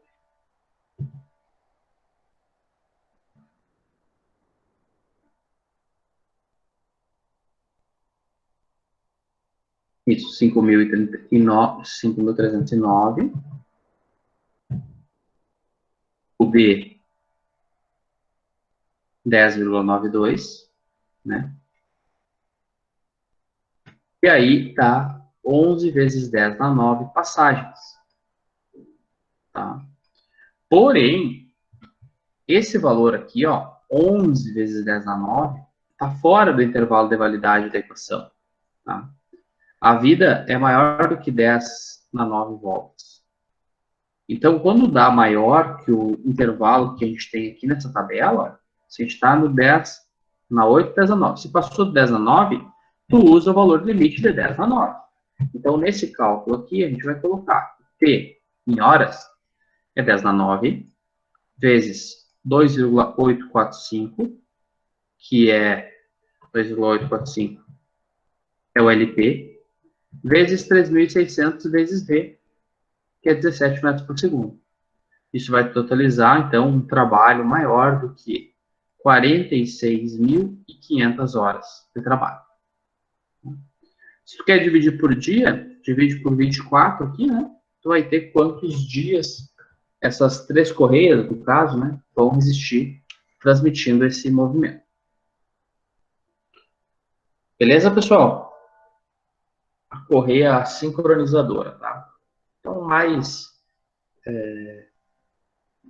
Isso, 5.309. O B, 10,92, né? E aí tá 11 vezes 10 na 9 passagens. Tá? Porém, esse valor aqui, ó, 11 vezes 10 na 9, está fora do intervalo de validade da equação. Tá? A vida é maior do que 10 na 9 voltas. Então, quando dá maior que o intervalo que a gente tem aqui nessa tabela, se a gente está no 10 na 8, 10 na 9. Se passou de 10 na 9, tu usa o valor limite de 10 na 9. Então, nesse cálculo aqui, a gente vai colocar T em horas é 10 na 9 vezes 2,845, que é 2,845 é o LP, vezes 3.600 vezes V, que é 17 metros por segundo. Isso vai totalizar, então, um trabalho maior do que 46.500 horas de trabalho. Se tu quer dividir por dia, divide por 24 aqui, né? Tu vai ter quantos dias essas três correias, no caso, né, vão existir transmitindo esse movimento. Beleza, pessoal? A correia sincronizadora, tá? Então, mais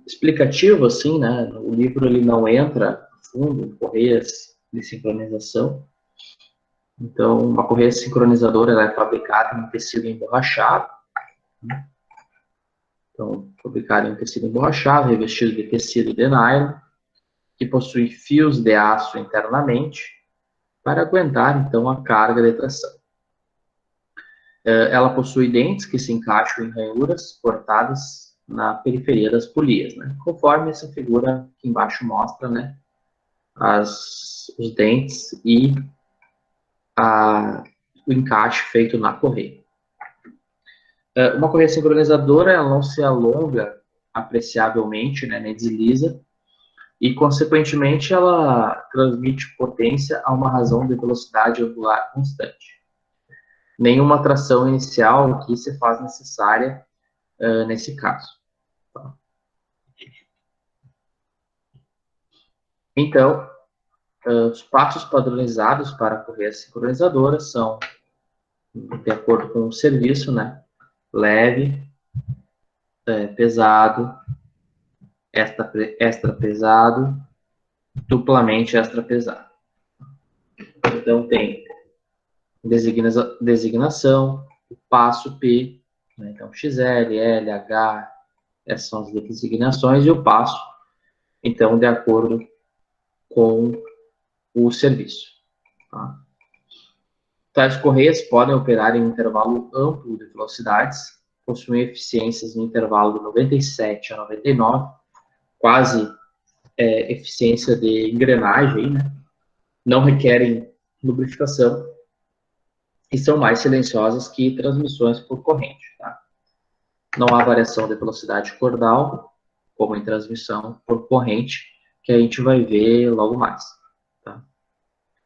explicativo, assim, né? O livro ele não entra a fundo em correias de sincronização. Então, uma correia sincronizadora ela é fabricada em tecido emborrachado. Né? Então, fabricada em tecido emborrachado, revestido de tecido de nylon, que possui fios de aço internamente para aguentar, então, a carga de tração. Ela possui dentes que se encaixam em ranhuras cortadas na periferia das polias, né? Conforme essa figura aqui embaixo mostra, né? Os dentes e o encaixe feito na correia. Uma correia sincronizadora ela não se alonga apreciavelmente, né? Nem desliza, e, consequentemente, ela transmite potência a uma razão de velocidade angular constante. Nenhuma tração inicial aqui se faz necessária nesse caso. Tá? Então, os passos padronizados para a correia sincronizadora são, de acordo com o serviço, né? Leve, pesado, extra pesado, duplamente extra pesado. Então, tem designação, o passo P, né? Então, XL, L, H, essas são as designações, e o passo, então, de acordo com o serviço. Tá? Tais correias podem operar em um intervalo amplo de velocidades, possuem eficiências no intervalo de 97 a 99, quase eficiência de engrenagem, né? Não requerem lubrificação e são mais silenciosas que transmissões por corrente. Tá? Não há variação de velocidade cordal, como em transmissão por corrente, que a gente vai ver logo mais. Tá?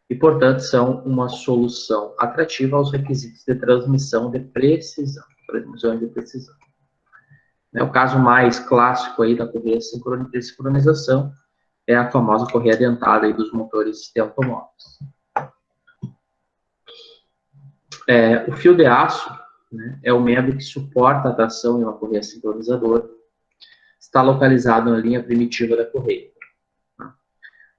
E, portanto, são uma solução atrativa aos requisitos de transmissão de precisão. O caso mais clássico aí da correia de sincronização é a famosa correia dentada aí dos motores de automóveis. O fio de aço, né, é o membro que suporta a tração em uma correia sincronizadora. Está localizado na linha primitiva da correia.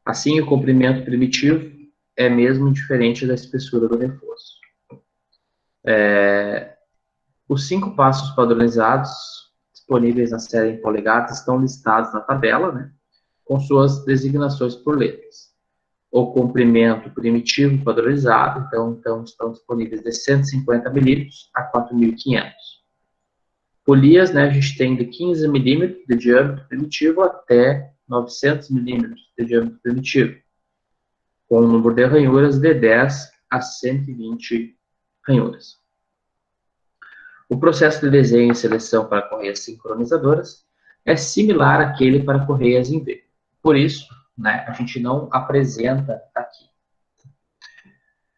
Assim, o comprimento primitivo é mesmo diferente da espessura do reforço. Os 5 passos padronizados disponíveis na série em polegadas estão listados na tabela, né, com suas designações por letras. O comprimento primitivo padronizado, então estão disponíveis de 150 milímetros a 4.500. Polias, né, a gente tem de 15 milímetros de diâmetro primitivo até 900 milímetros de diâmetro primitivo, com um número de ranhuras de 10 a 120 ranhuras. O processo de desenho e seleção para correias sincronizadoras é similar àquele para correias em V. Por isso, né, a gente não apresenta aqui.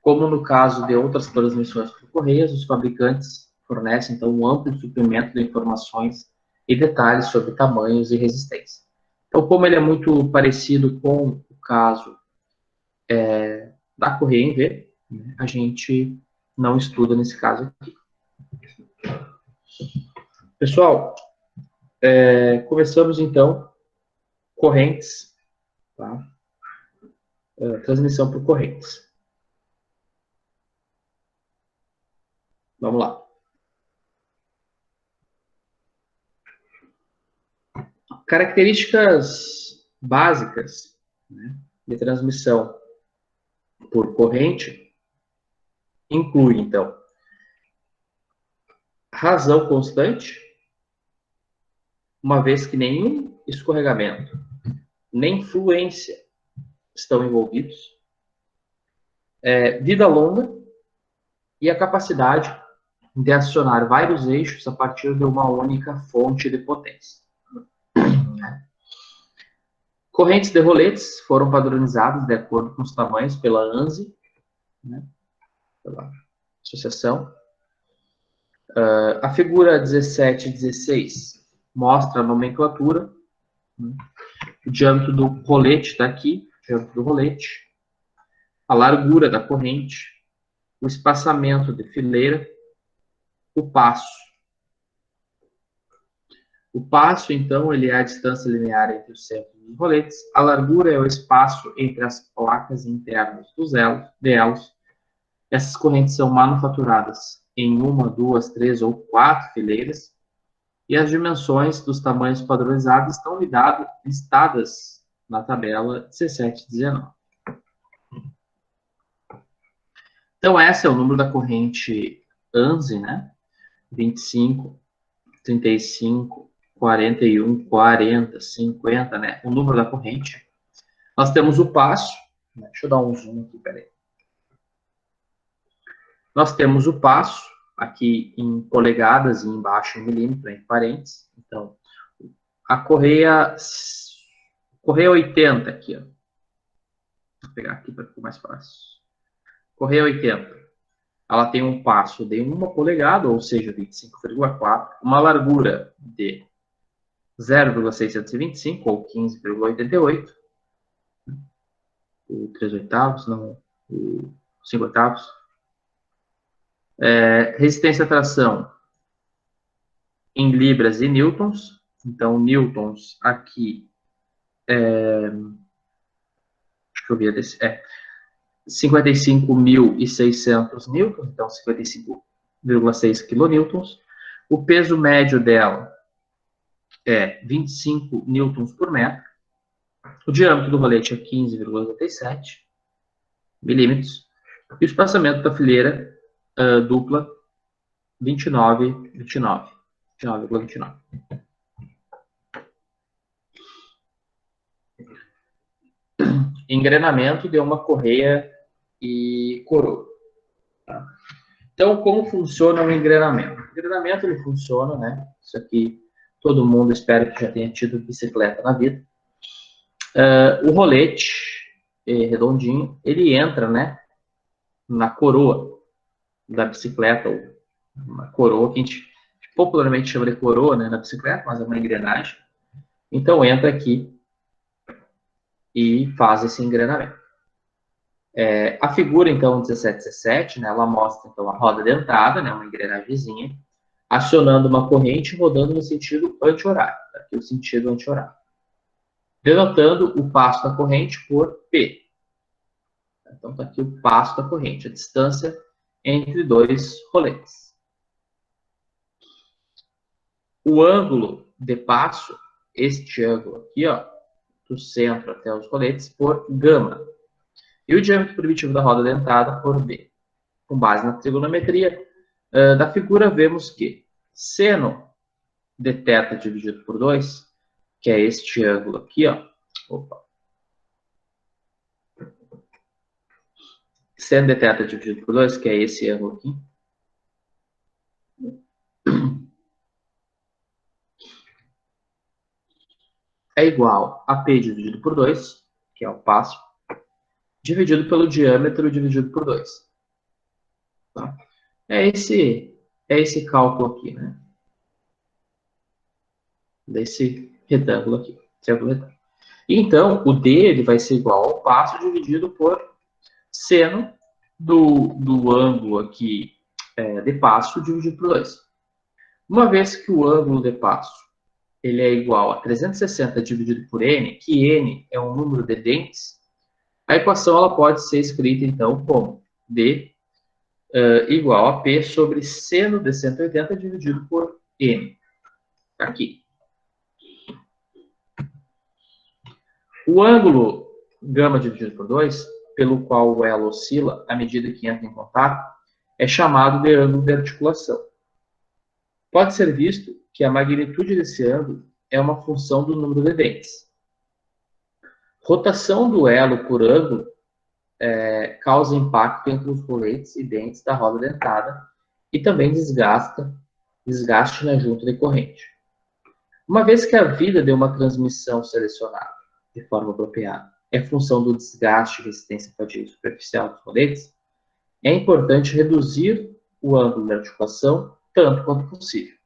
Como no caso de outras transmissões por correias, os fabricantes fornecem, então, um amplo suprimento de informações e detalhes sobre tamanhos e resistência. Então, como ele é muito parecido com o caso da correia em V, né, a gente não estuda nesse caso aqui. Pessoal, começamos, então, correntes, tá? Transmissão por correntes. Vamos lá. Características básicas, né, de transmissão por corrente inclui, então, razão constante, uma vez que nenhum escorregamento, nem fluência estão envolvidos, vida longa e a capacidade de acionar vários eixos a partir de uma única fonte de potência. Correntes de roletes foram padronizadas de acordo com os tamanhos pela ANSI, né, pela associação. A figura 17 e 16 mostra a nomenclatura. Né, o diâmetro do rolete está aqui, o diâmetro do rolete, a largura da corrente, o espaçamento de fileira, o passo. O passo, então, ele é a distância linear entre os centros dos roletes. A largura é o espaço entre as placas internas dos elos. Essas correntes são manufaturadas em 1, 2, 3 ou 4 fileiras. E as dimensões dos tamanhos padronizados estão listadas na tabela 17 e 19. Então, esse é o número da corrente ANSI, né? 25, 35, 41, 40, 50, né? O número da corrente. Nós temos o passo. Né? Deixa eu dar um zoom aqui, peraí. Nós temos o passo, aqui em polegadas e embaixo em milímetro, entre parênteses. Então, a correia 80 aqui, ó. Vou pegar aqui para ficar mais fácil. Correia 80. Ela tem um passo de 1 polegada, ou seja, 25,4, uma largura de 0,625 ou 15,88, o 3/8, não, o 5/8. Resistência à tração em libras e newtons. Então, newtons aqui, deixa eu ver, 55.600 newtons, então 55,6 kilonewtons. O peso médio dela é 25 newtons por metro. O diâmetro do rolete é 15,87 milímetros. E o espaçamento da fileira dupla, 29,29. Engrenamento de uma correia e coroa. Tá? Então, como funciona o engrenamento? O engrenamento ele funciona, né? Isso aqui todo mundo espera que já tenha tido bicicleta na vida. O rolete redondinho, ele entra, né, na coroa da bicicleta, ou uma coroa que a gente popularmente chama de coroa, né, na bicicleta, mas é uma engrenagem. Então entra aqui e faz esse engrenamento. A figura, então, 1717, né, ela mostra então, a roda dentada, né, uma engrenagemzinha, acionando uma corrente e rodando no sentido anti-horário. Tá? Aqui o sentido anti-horário. Denotando o passo da corrente por P. Então, está aqui o passo da corrente, a distância entre dois roletes. O ângulo de passo, este ângulo aqui, ó, do centro até os roletes, por gama. E o diâmetro primitivo da roda dentada por B. Com base na trigonometria da figura, vemos que seno de θ dividido por 2, que é este ângulo aqui, ó. Opa. Seno de θ dividido por 2, que é esse ângulo aqui. É igual a P dividido por 2, que é o passo, dividido pelo diâmetro dividido por 2. Tá? É esse cálculo aqui, né? Desse retângulo aqui. Então, o D ele vai ser igual ao passo dividido por seno do ângulo aqui de passo dividido por 2. Uma vez que o ângulo de passo ele é igual a 360 dividido por n, que n é um número de dentes, a equação ela pode ser escrita, então, como D igual a P sobre seno de 180 dividido por n. Aqui. O ângulo gama dividido por 2, pelo qual o elo oscila à medida que entra em contato, é chamado de ângulo de articulação. Pode ser visto que a magnitude desse ângulo é uma função do número de dentes. Rotação do elo por ângulo causa impacto entre os roletes e dentes da roda dentada e também desgaste na junta de corrente. Uma vez que a vida de uma transmissão selecionada de forma apropriada é função do desgaste e resistência fadiga superficial dos roletes, é importante reduzir o ângulo de articulação tanto quanto possível.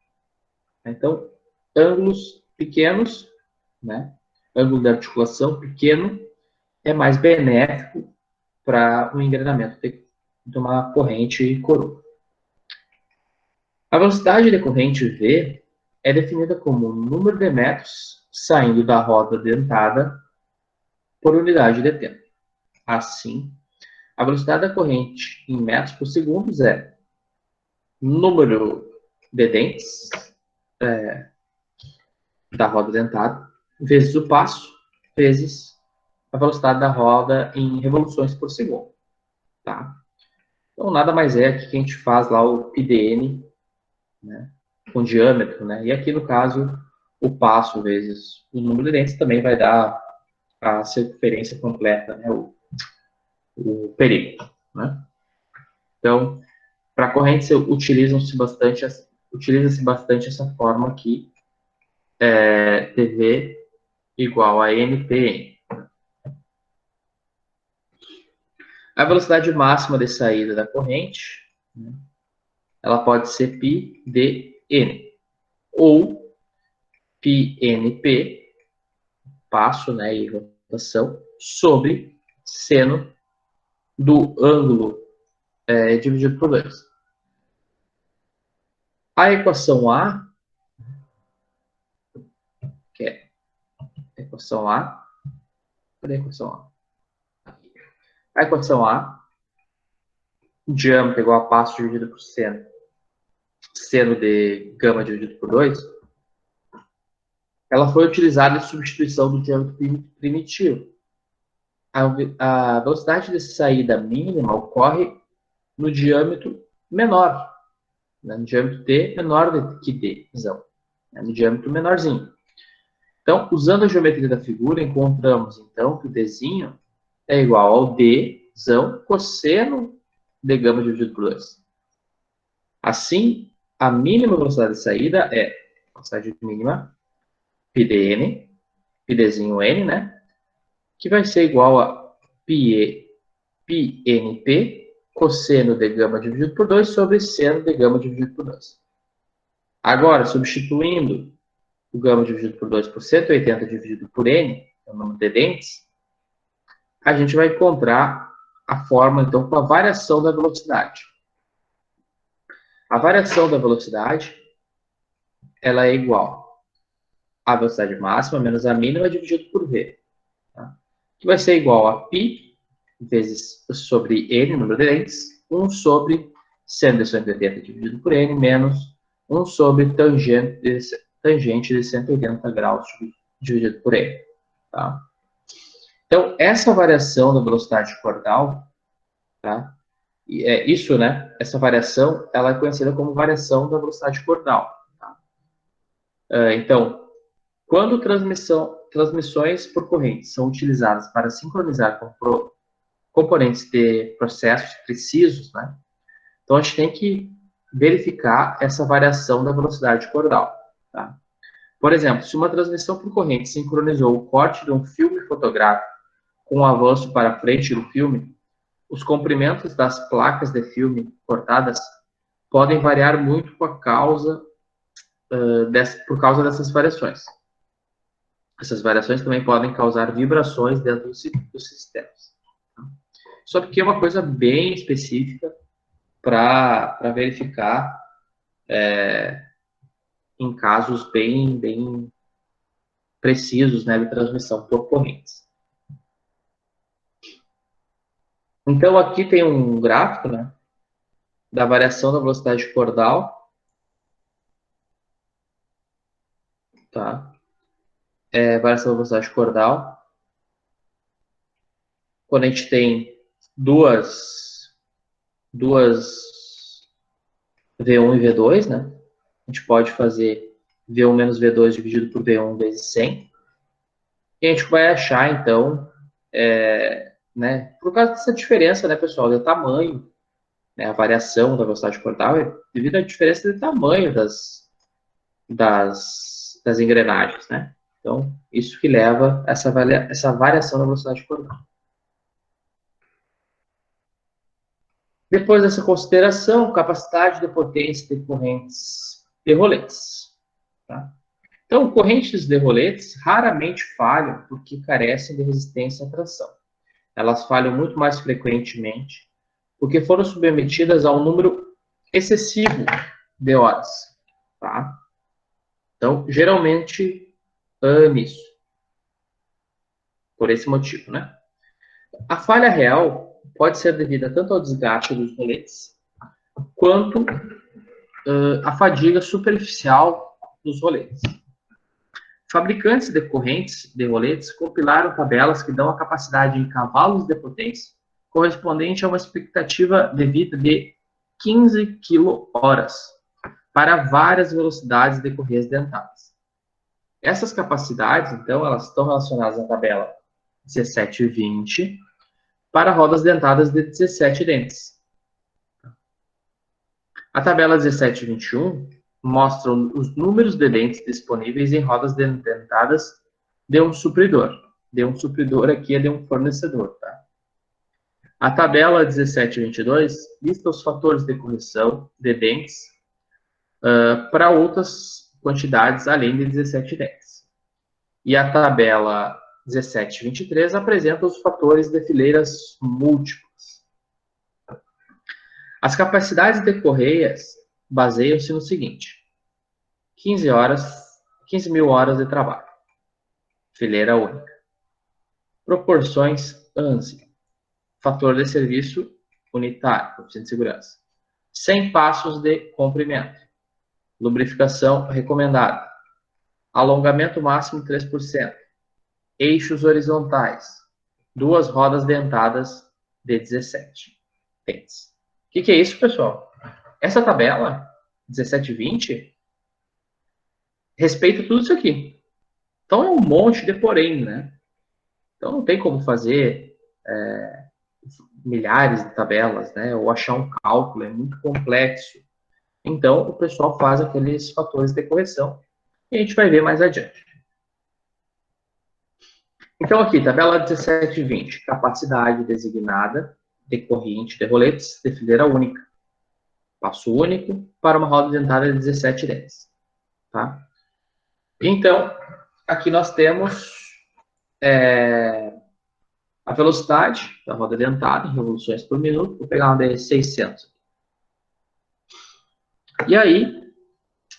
Então, ângulos pequenos, né? Ângulo de articulação pequeno é mais benéfico para o engrenamento de uma corrente coroa. A velocidade da corrente V é definida como o número de metros saindo da roda dentada por unidade de tempo. Assim, a velocidade da corrente em metros por segundo é número de dentes da roda dentada vezes o passo vezes a velocidade da roda em revoluções por segundo. Tá? Então, nada mais é que a gente faz lá o πdn, né, com diâmetro, né? E aqui, no caso, o passo vezes o número de dentes também vai dar a circunferência completa, né? O perímetro, né? Então, para correntes utiliza-se bastante essa forma aqui, TV igual a NPN. A velocidade máxima de saída da corrente, né, ela pode ser πdn ou πnp, passo, né, e rotação, sobre seno do ângulo dividido por 2. A equação A, que é a equação A, cadê a equação A? A equação A, diâmetro igual a passo dividido por seno, seno de gama dividido por 2, ela foi utilizada em substituição do diâmetro primitivo. A velocidade de saída mínima ocorre no diâmetro menor, né? No diâmetro T menor que D, né? No diâmetro menorzinho. Então, usando a geometria da figura, encontramos, então, que o Dzinho é igual ao D, cosseno de gama dividido por 2. Assim, a mínima velocidade de saída é a velocidade mínima πdn, πdzinho n, né? Que vai ser igual a πnp, cosseno de gama dividido por 2 sobre seno de gama dividido por 2. Agora, substituindo o gama dividido por 2 por 180 dividido por n, que é o número de dentes, a gente vai encontrar a fórmula, então, com a variação da velocidade. A variação da velocidade, ela é igual à velocidade máxima menos a mínima dividido por v. Tá? Que vai ser igual a π vezes sobre n, número de dentes, 1 sobre seno de 180 dividido por n, menos 1 sobre tangente de 180 graus dividido por n. Tá? Então, essa variação da velocidade cordal, tá? Isso, né? Essa variação, ela é conhecida como variação da velocidade cordal. Tá? Então, quando transmissões por corrente são utilizadas para sincronizar componentes de processos precisos, né? Então, a gente tem que verificar essa variação da velocidade cordal. Tá? Por exemplo, se uma transmissão por corrente sincronizou o corte de um filme fotográfico com o avanço para frente do filme, os comprimentos das placas de filme cortadas podem variar muito por causa dessas variações. Essas variações também podem causar vibrações dentro dos sistemas. Só porque é uma coisa bem específica para verificar em casos bem precisos, né, de transmissão por correntes. Então, aqui tem um gráfico, né, da variação da velocidade cordal. Tá? Variação da velocidade cordal. Quando a gente tem duas V1 e V2, né? A gente pode fazer V1 menos V2 dividido por V1 vezes 100. E a gente vai achar, então, né, por causa dessa diferença, né, pessoal, de tamanho, né, a variação da velocidade cordal é devido à diferença de tamanho das engrenagens, né? Então, isso que leva essa variação da velocidade cordal. Depois dessa consideração, capacidade de potência de correntes de roletes. Tá? Então, correntes de roletes raramente falham porque carecem de resistência à tração. Elas falham muito mais frequentemente porque foram submetidas a um número excessivo de horas. Tá? Então, geralmente, nisso. Por esse motivo, né? A falha real pode ser devida tanto ao desgaste dos roletes, quanto à fadiga superficial dos roletes. Fabricantes de correntes de roletes compilaram tabelas que dão a capacidade em cavalos de potência correspondente a uma expectativa de vida de 15 kWh para várias velocidades de correias dentadas. Essas capacidades, então, elas estão relacionadas à tabela 17 e 20 para rodas dentadas de 17 dentes. A tabela 17 e 21 mostram os números de dentes disponíveis em rodas dentadas de um supridor. De um supridor aqui é de um fornecedor. Tá? A tabela 17 e 22 lista os fatores de correção de dentes para outras quantidades além de 17 dentes. E a tabela 1723 apresenta os fatores de fileiras múltiplas. As capacidades de correias baseiam-se no seguinte: 15 mil horas de trabalho, fileira única. Proporções ANSI, fator de serviço unitário, coeficiente de segurança. 100 passos de comprimento, lubrificação recomendada, alongamento máximo 3%, eixos horizontais, 2 rodas dentadas de 17 dentes. O que é isso, pessoal? Essa tabela, 1720, respeita tudo isso aqui. Então é um monte de porém, né? Então não tem como fazer milhares de tabelas, né? Ou achar um cálculo, é muito complexo. Então o pessoal faz aqueles fatores de correção e a gente vai ver mais adiante. Então aqui, tabela 1720, capacidade designada de corrente de roletes de fileira única. Passo único para uma roda dentada de 17 dentes. Tá? Então, aqui nós temos a velocidade da roda dentada em revoluções por minuto. Vou pegar uma de 600. E aí,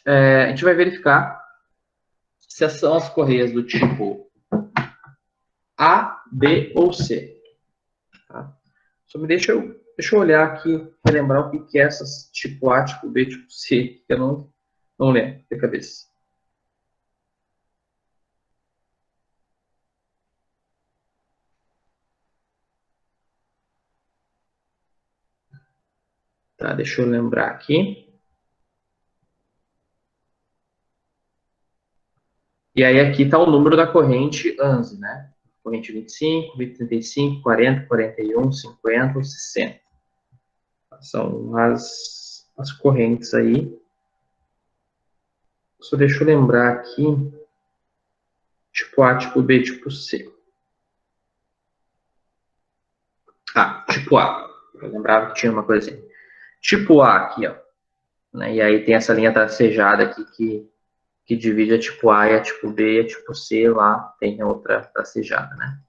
a gente vai verificar se são as correias do tipo A, B ou C. Tá? Só me deixa eu olhar aqui, relembrar o que é essas tipo A, tipo B, tipo C, que eu não lembro de cabeça. Tá, deixa eu lembrar aqui. E aí aqui está o número da corrente ANSI, né? Corrente 25, 35, 40, 41, 50, 60. São as correntes aí. Só deixa eu lembrar aqui. Tipo A, tipo B, tipo C. Ah, tipo A. Eu lembrava que tinha uma coisa assim. Tipo A aqui, ó. Né? E aí tem essa linha tracejada aqui que divide a tipo A e a tipo B e a tipo C. Lá tem outra tracejada, né?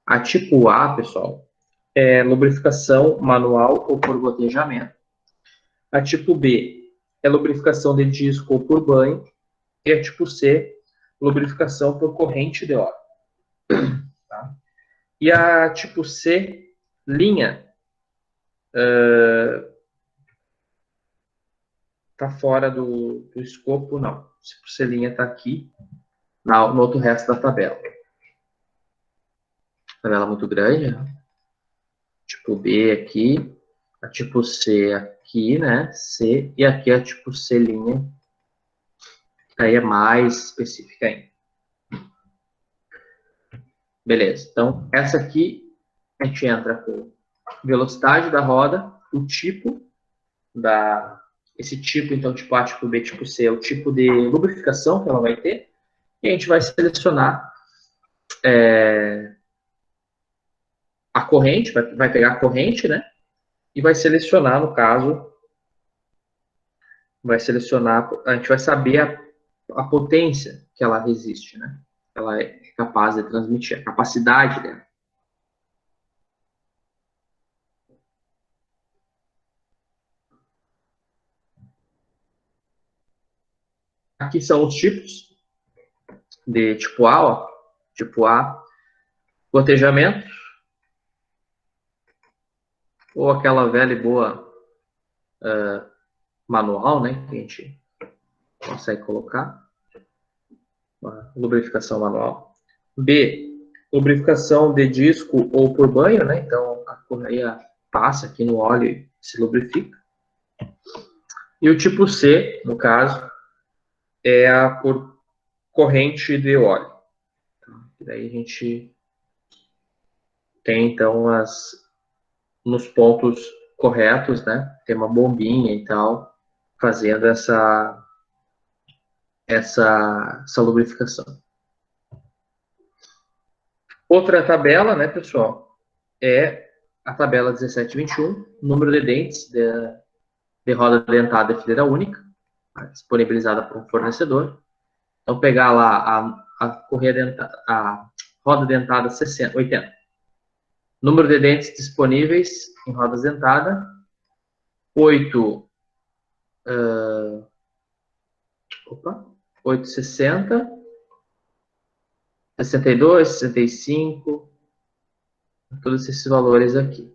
A tipo A, pessoal, é lubrificação manual ou por gotejamento. A tipo B é lubrificação de disco ou por banho. E a tipo C, lubrificação por corrente de óleo. Tá? E a tipo C, linha, está fora do escopo, não. Tipo C, linha está aqui, no outro resto da tabela. Tabela muito grande, né? Tipo B aqui, a tipo C aqui, né? C, e aqui a tipo C linha, aí é mais específica ainda. Beleza, então essa aqui a gente entra com velocidade da roda, o tipo esse tipo, então, tipo A, tipo B, tipo C, é o tipo de lubrificação que ela vai ter, e a gente vai selecionar a corrente, vai pegar a corrente, né, e vai selecionar, no caso, a gente vai saber a potência que ela resiste, né, ela é capaz de transmitir, a capacidade dela. Aqui são os tipos de tipo A, ó. Tipo A, gotejamento, ou aquela velha e boa manual, né, que a gente consegue colocar, uma lubrificação manual. B, lubrificação de disco ou por banho, né, então a correia passa aqui no óleo e se lubrifica. E o tipo C, no caso, é a por corrente de óleo. E daí a gente tem, então, nos pontos corretos, né, tem uma bombinha e tal, fazendo essa lubrificação. Outra tabela, né, pessoal, é a tabela 1721, número de dentes de roda dentada de fileira única, disponibilizada por um fornecedor. Então, pegar lá a correia dentada, a roda dentada 60, 80. Número de dentes disponíveis em rodas dentada, 8, 60, 62, 65, todos esses valores aqui.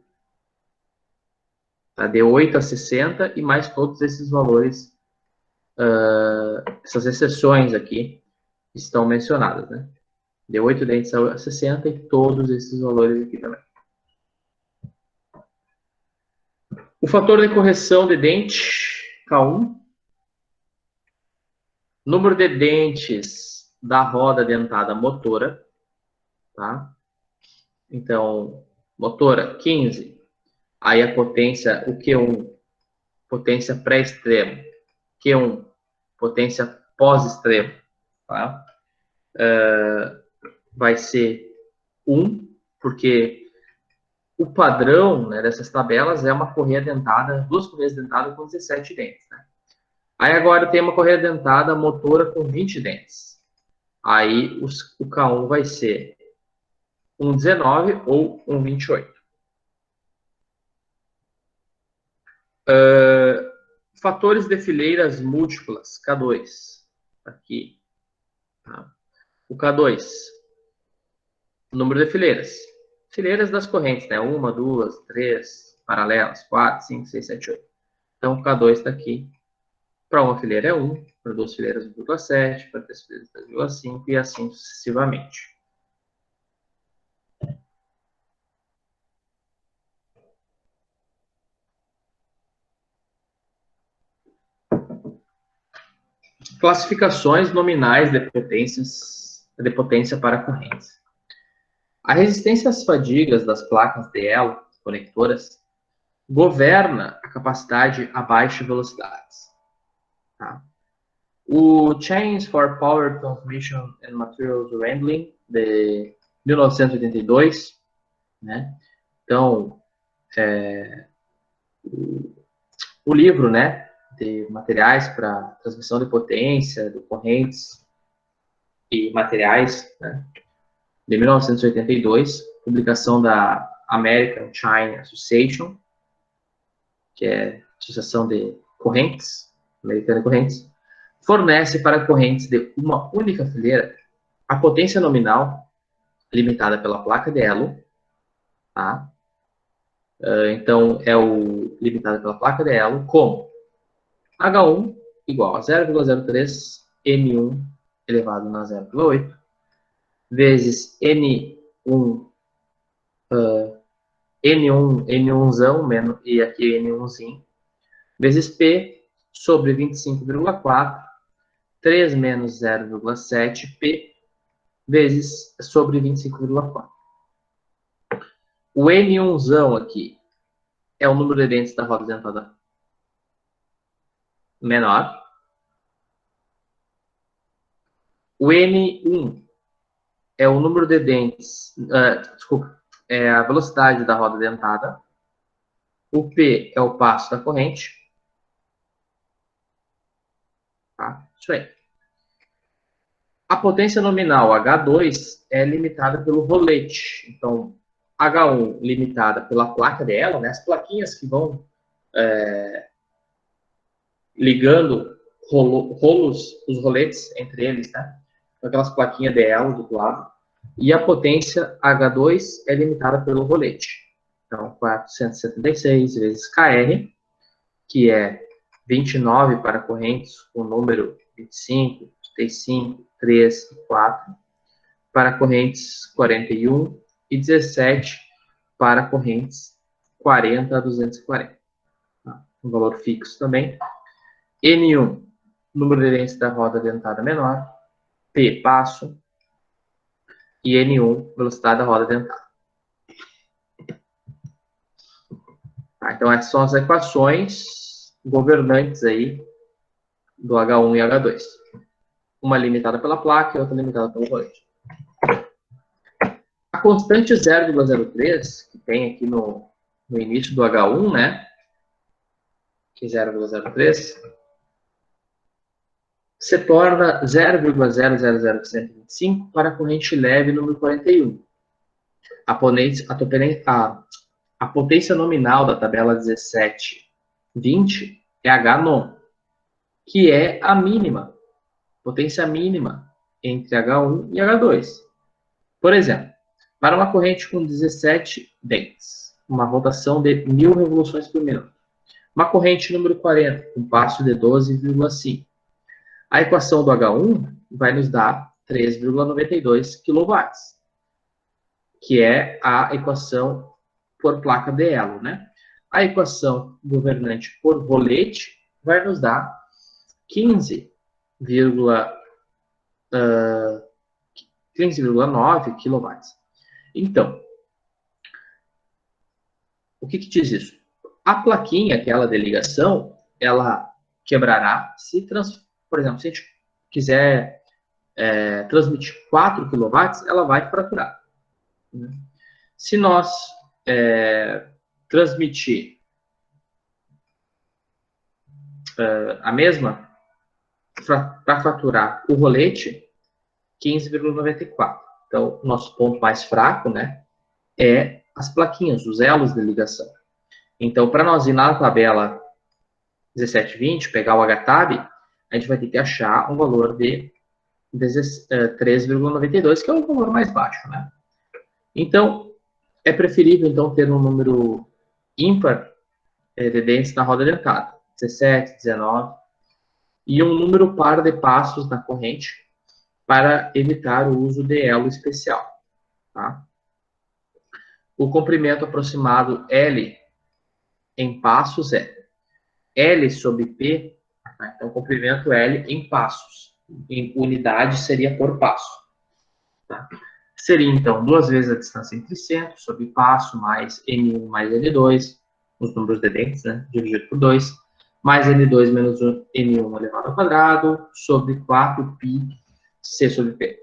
Tá? De 8 a 60 e mais todos esses valores, essas exceções aqui estão mencionadas, né? De 8 dentes a 60 e todos esses valores aqui também. O fator de correção de dente, K1. Número de dentes da roda dentada motora, tá? Então, motora, 15. Aí a potência, o Q1, potência pré-extremo. Q1, potência pós-extremo, tá? Vai ser 1, porque o padrão, né, dessas tabelas é uma correia dentada, 2 correias dentadas com 17 dentes, né? Aí agora tem uma correia dentada motora com 20 dentes. Aí o K1 vai ser 1,19 ou 1,28. Fatores de fileiras múltiplas, K2. Aqui. Tá? O K2, número de fileiras. Fileiras das correntes, né? 1, 2, 3, paralelas, 4, 5, 6, 7, 8. Então, o K2 está aqui. Para uma fileira é 1, para 2 fileiras 1,7, para 3 fileiras 2,5 e assim sucessivamente. Classificações nominais de potência para correntes. A resistência às fadigas das placas de elo conectoras governa a capacidade a baixas velocidades. Tá? O Chains for Power Transmission and Materials Handling, de 1982, né? Então, o livro, né, de materiais para transmissão de potência, de correntes e materiais, né, de 1982, publicação da American Chain Association, que é Associação de Correntes, Americana de Correntes, fornece para correntes de uma única fileira a potência nominal limitada pela placa de elo, tá? Então, é o limitada pela placa de elo, como H1 igual a 0,03 N1 elevado na 0,8 vezes N1, N1zão, menos, e aqui N1zinho, vezes P sobre 25,4, 3 menos 0,7 P vezes sobre 25,4. O N1zão aqui é o número de dentes da roda dentada menor. O N1 é o número de dentes, é a velocidade da roda dentada. O P é o passo da corrente. Tá? Isso aí. A potência nominal H2 é limitada pelo rolete. Então, H1 limitada pela placa de elo, né? As plaquinhas que vão ligando os roletes entre eles, né? Aquelas plaquinhas de elo do lado. E a potência H2 é limitada pelo rolete. Então, 476 vezes KR, que é 29 para correntes com número 25, 35, 3 e 4, para correntes 41 e 17 para correntes 40 a 240. Tá? Um valor fixo também. N1, número de dentes da roda dentada menor. P, passo. E N1, velocidade da roda dentada. Tá, então, essas são as equações governantes aí do H1 e H2. Uma limitada pela placa e outra limitada pelo rolete. A constante 0,03, que tem aqui no início do H1, né? Que é 0,03. se torna 0,00025 para a corrente leve número 41. A potência nominal da tabela 1720 é H0, que é a mínima, potência mínima entre H1 e H2. Por exemplo, para uma corrente com 17 dentes, uma rotação de 1000 revoluções por minuto, uma corrente número 40, com passo de 12,5. A equação do H1 vai nos dar 3,92 kW, que é a equação por placa de elo, né? A equação governante por rolete vai nos dar 15,9 kW. Então, o que diz isso? A plaquinha, aquela de ligação, ela quebrará se, por exemplo, se a gente quiser transmitir 4 kW, ela vai fraturar. Se nós transmitir a mesma, para fraturar o rolete, 15,94. Então, o nosso ponto mais fraco, né, é as plaquinhas, os elos de ligação. Então, para nós ir na tabela 1720, pegar o HTAB, a gente vai ter que achar um valor de 3,92, que é o valor mais baixo, né? Então, é preferível, então, ter um número ímpar de dentes na roda dentada, 17, 19, e um número par de passos na corrente para evitar o uso de elo especial. Tá? O comprimento aproximado L em passos é L sobre P, tá? Então, comprimento L em passos. Em unidade seria por passo. Tá? Seria, então, 2 vezes a distância entre centros, sobre passo, mais N1 mais N2, os números de dentes, né, dividido por 2, mais N2 menos N1 elevado ao quadrado, sobre 4π C sobre P.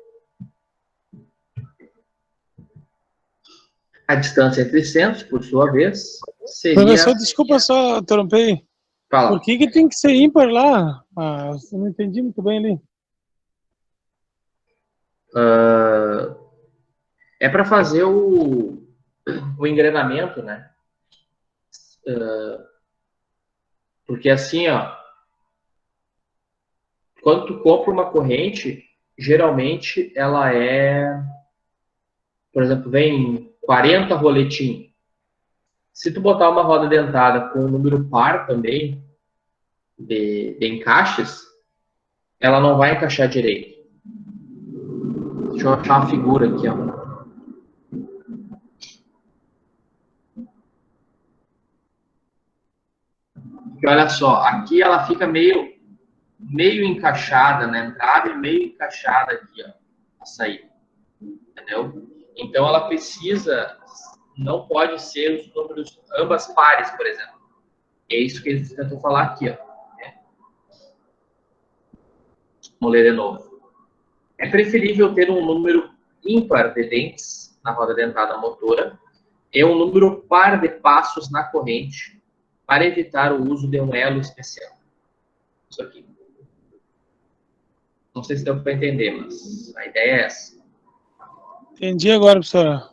A distância entre centros, por sua vez, seria... Professor, desculpa só interromper. Fala. Por que tem que ser ímpar lá? Eu não entendi muito bem ali. É para fazer o engrenamento, né? Porque assim, ó, quando tu compra uma corrente, geralmente ela é, por exemplo, vem 40 roletinhos. Se tu botar uma roda dentada com um número par também de encaixes, ela não vai encaixar direito. Deixa eu achar uma figura aqui, ó. Porque olha só, aqui ela fica meio encaixada na entrada e meio encaixada aqui, ó, a saída. Entendeu? Então ela precisa, não pode ser os números ambas pares, por exemplo. É isso que eles tentam falar aqui, ó. Vamos ler de novo. É preferível ter um número ímpar de dentes na roda dentada motora e um número par de passos na corrente para evitar o uso de um elo especial. Isso aqui. Não sei se deu para entender, mas a ideia é essa. Entendi agora, professora.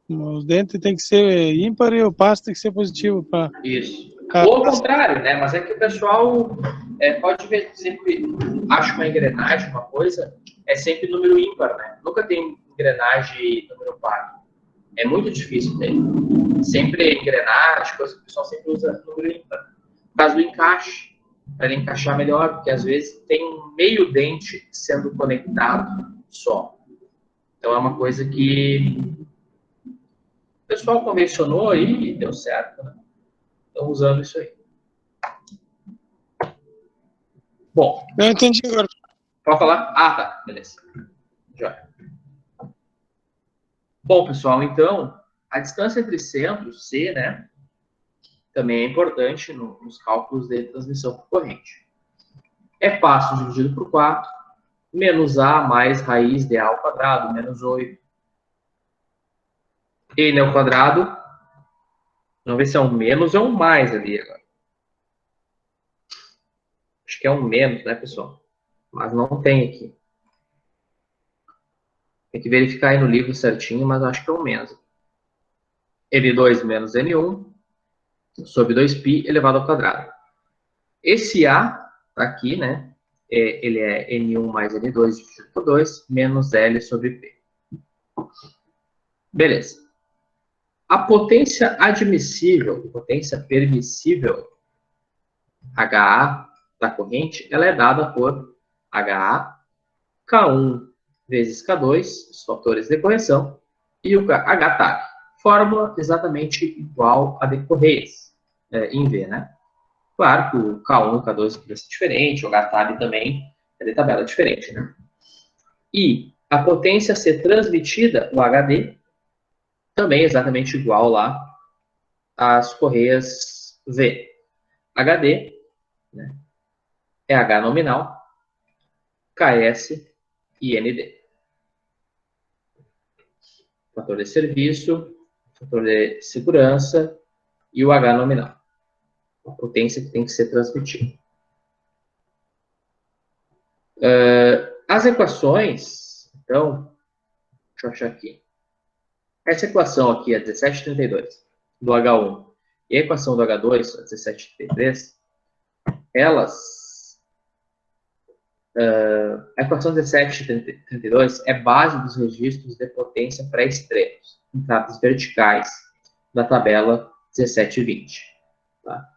Os dentes tem que ser ímpar e o passo tem que ser positivo. Isso. Ou ao contrário, né? Mas é que o pessoal pode ver, sempre acha uma engrenagem, uma coisa, é sempre número ímpar, né? Nunca tem engrenagem número par. É muito difícil ter. Sempre engrenagem, coisa que o pessoal sempre usa número ímpar. Por causa do encaixe, para ele encaixar melhor, porque às vezes tem um meio dente sendo conectado só. Então é uma coisa que o pessoal convencionou aí e deu certo, né? Estão usando isso aí. Bom. Eu entendi agora. Pode falar? Ah, tá. Beleza. Joia. Bom, pessoal, então, a distância entre centros, C, né, também é importante nos cálculos de transmissão por corrente. É passo dividido por 4, menos A mais raiz de A ao quadrado, menos 8. N ao quadrado. Vamos ver se é um menos ou um mais ali agora. Acho que é um menos, né, pessoal? mas não tem aqui. Tem que verificar aí no livro certinho, mas eu acho que é o mesmo. N2 menos N1 sobre 2π elevado ao quadrado. Esse A tá aqui, né? Ele é N1 mais N2 dividido por 2 menos L sobre P. Beleza. A potência admissível, potência permissível, HA da corrente, ela é dada por HA, K1 vezes K2, os fatores de correção, e o HTAP. Fórmula exatamente igual a de Correias, em V, né? Claro que o K1 e o K2 vai ser diferente, o HTAP também é de tabela diferente, né? E a potência a ser transmitida, o HD, também é exatamente igual lá às Correias V. HD, né, é H nominal, KS e ND. Fator de serviço, fator de segurança e o H nominal. A potência que tem que ser transmitida. As equações, então, deixa eu achar aqui. Essa equação aqui é 1732 do H1 e a equação do H2, a 1733, elas... a equação 1732 é base dos registros de potência pré-extremos, entradas verticais, da tabela 1720. Tá?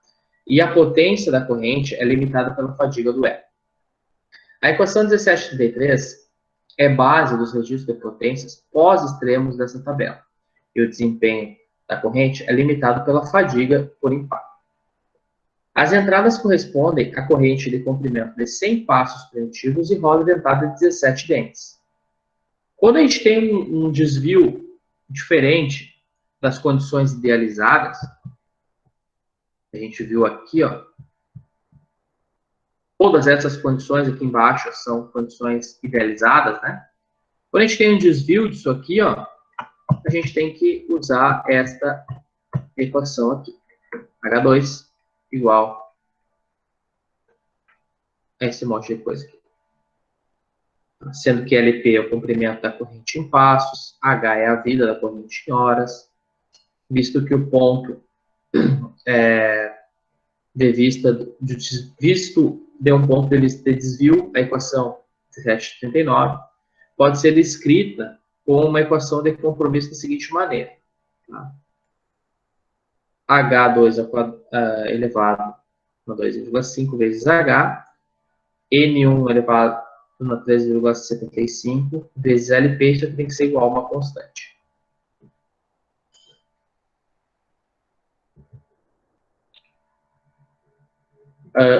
E a potência da corrente é limitada pela fadiga do E. A equação 1733 é base dos registros de potências pós-extremos dessa tabela. E o desempenho da corrente é limitado pela fadiga por impacto. As entradas correspondem à corrente de comprimento de 100 passos primitivos e roda dentada de 17 dentes. Quando a gente tem um desvio diferente das condições idealizadas, a gente viu aqui, ó, todas essas condições aqui embaixo são condições idealizadas, né? Quando a gente tem um desvio disso aqui, ó, a gente tem que usar esta equação aqui. H2 igual a esse monte de coisa aqui. Sendo que LP é o comprimento da corrente em passos, H é a vida da corrente em horas, visto que o ponto visto de um ponto de vista de desvio, a equação 1739 pode ser escrita com uma equação de compromisso da seguinte maneira. Tá? H2 elevado a 2,5 vezes H, N1 elevado a 3,75 vezes LP, isso aqui tem que ser igual a uma constante.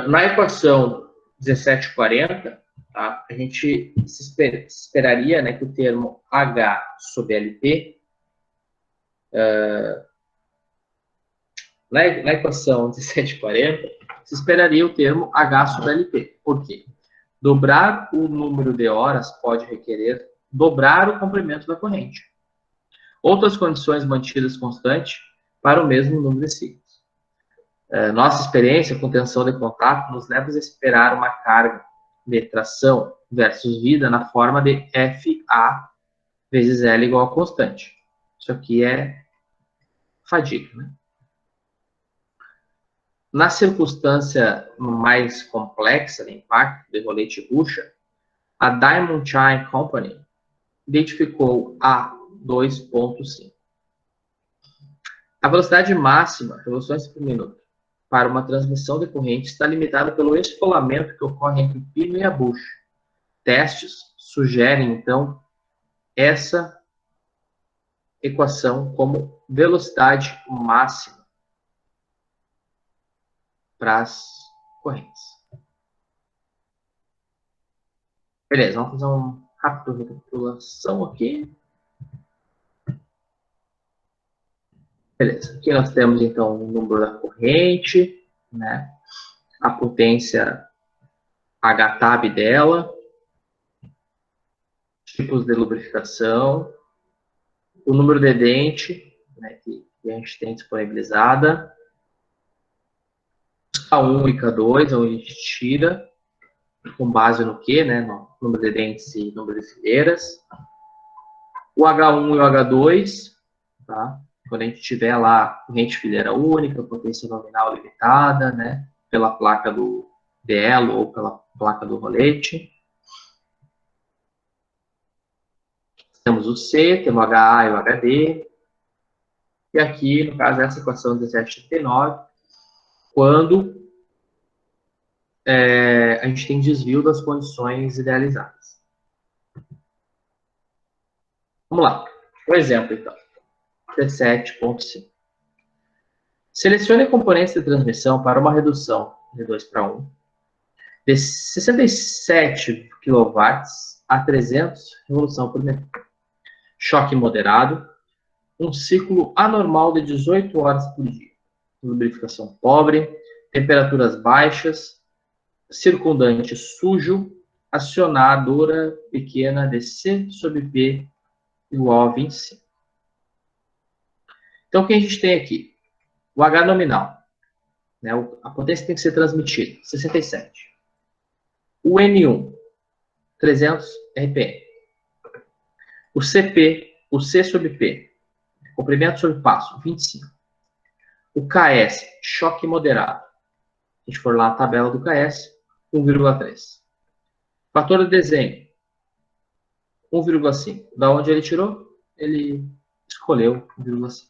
Na equação 1740, tá, a gente esperaria, né, que o termo H sobre LP, na equação 1740, se esperaria o termo H sobre LP. Por quê? Dobrar o número de horas pode requerer dobrar o comprimento da corrente. Outras condições mantidas constante para o mesmo número de ciclos. Nossa experiência com tensão de contato nos leva a esperar uma carga de tração versus vida na forma de FA vezes L igual a constante. Isso aqui é fadiga, né? Na circunstância mais complexa de impacto de rolete Rucha, a Diamond Chain Company identificou a 2.5. A velocidade máxima, revoluções por minuto, para uma transmissão de corrente está limitada pelo esfolamento que ocorre entre o pino e a bucha. Testes sugerem, então, essa equação como velocidade máxima para as correntes. Beleza, vamos fazer uma rápida recapitulação aqui. Beleza, aqui nós temos, então, o número da corrente, né? A potência HTAB dela, tipos de lubrificação, o número de dente, né, que a gente tem disponibilizada, K1 e K2, onde a gente tira, com base no quê, né? No número de dentes e número de fileiras. O H1 e o H2, tá? Quando a gente tiver lá corrente fileira única, potência nominal limitada, né? Pela placa do DELO ou pela placa do rolete. Temos o C, temos o HA e o HD. E aqui, no caso, essa equação 1739, quando a gente tem desvio das condições idealizadas. Vamos lá. Um exemplo, então. 17.5. Selecione componentes de transmissão para uma redução de 2:1 de 67 kW a 300 revolução por minuto. Choque moderado. Um ciclo anormal de 18 horas por dia. Lubrificação pobre. Temperaturas baixas. Circundante sujo. Acionadora pequena de C sobre P igual a 25. Então, o que a gente tem aqui? O H nominal, né? A potência tem que ser transmitida, 67. O N1, 300 RPM. O CP, o C sobre P, comprimento sobre passo, 25. O KS, choque moderado. Se a gente for lá na tabela do KS, 1,3. Fator de desenho, 1,5. Da onde ele tirou? Ele escolheu 1,5.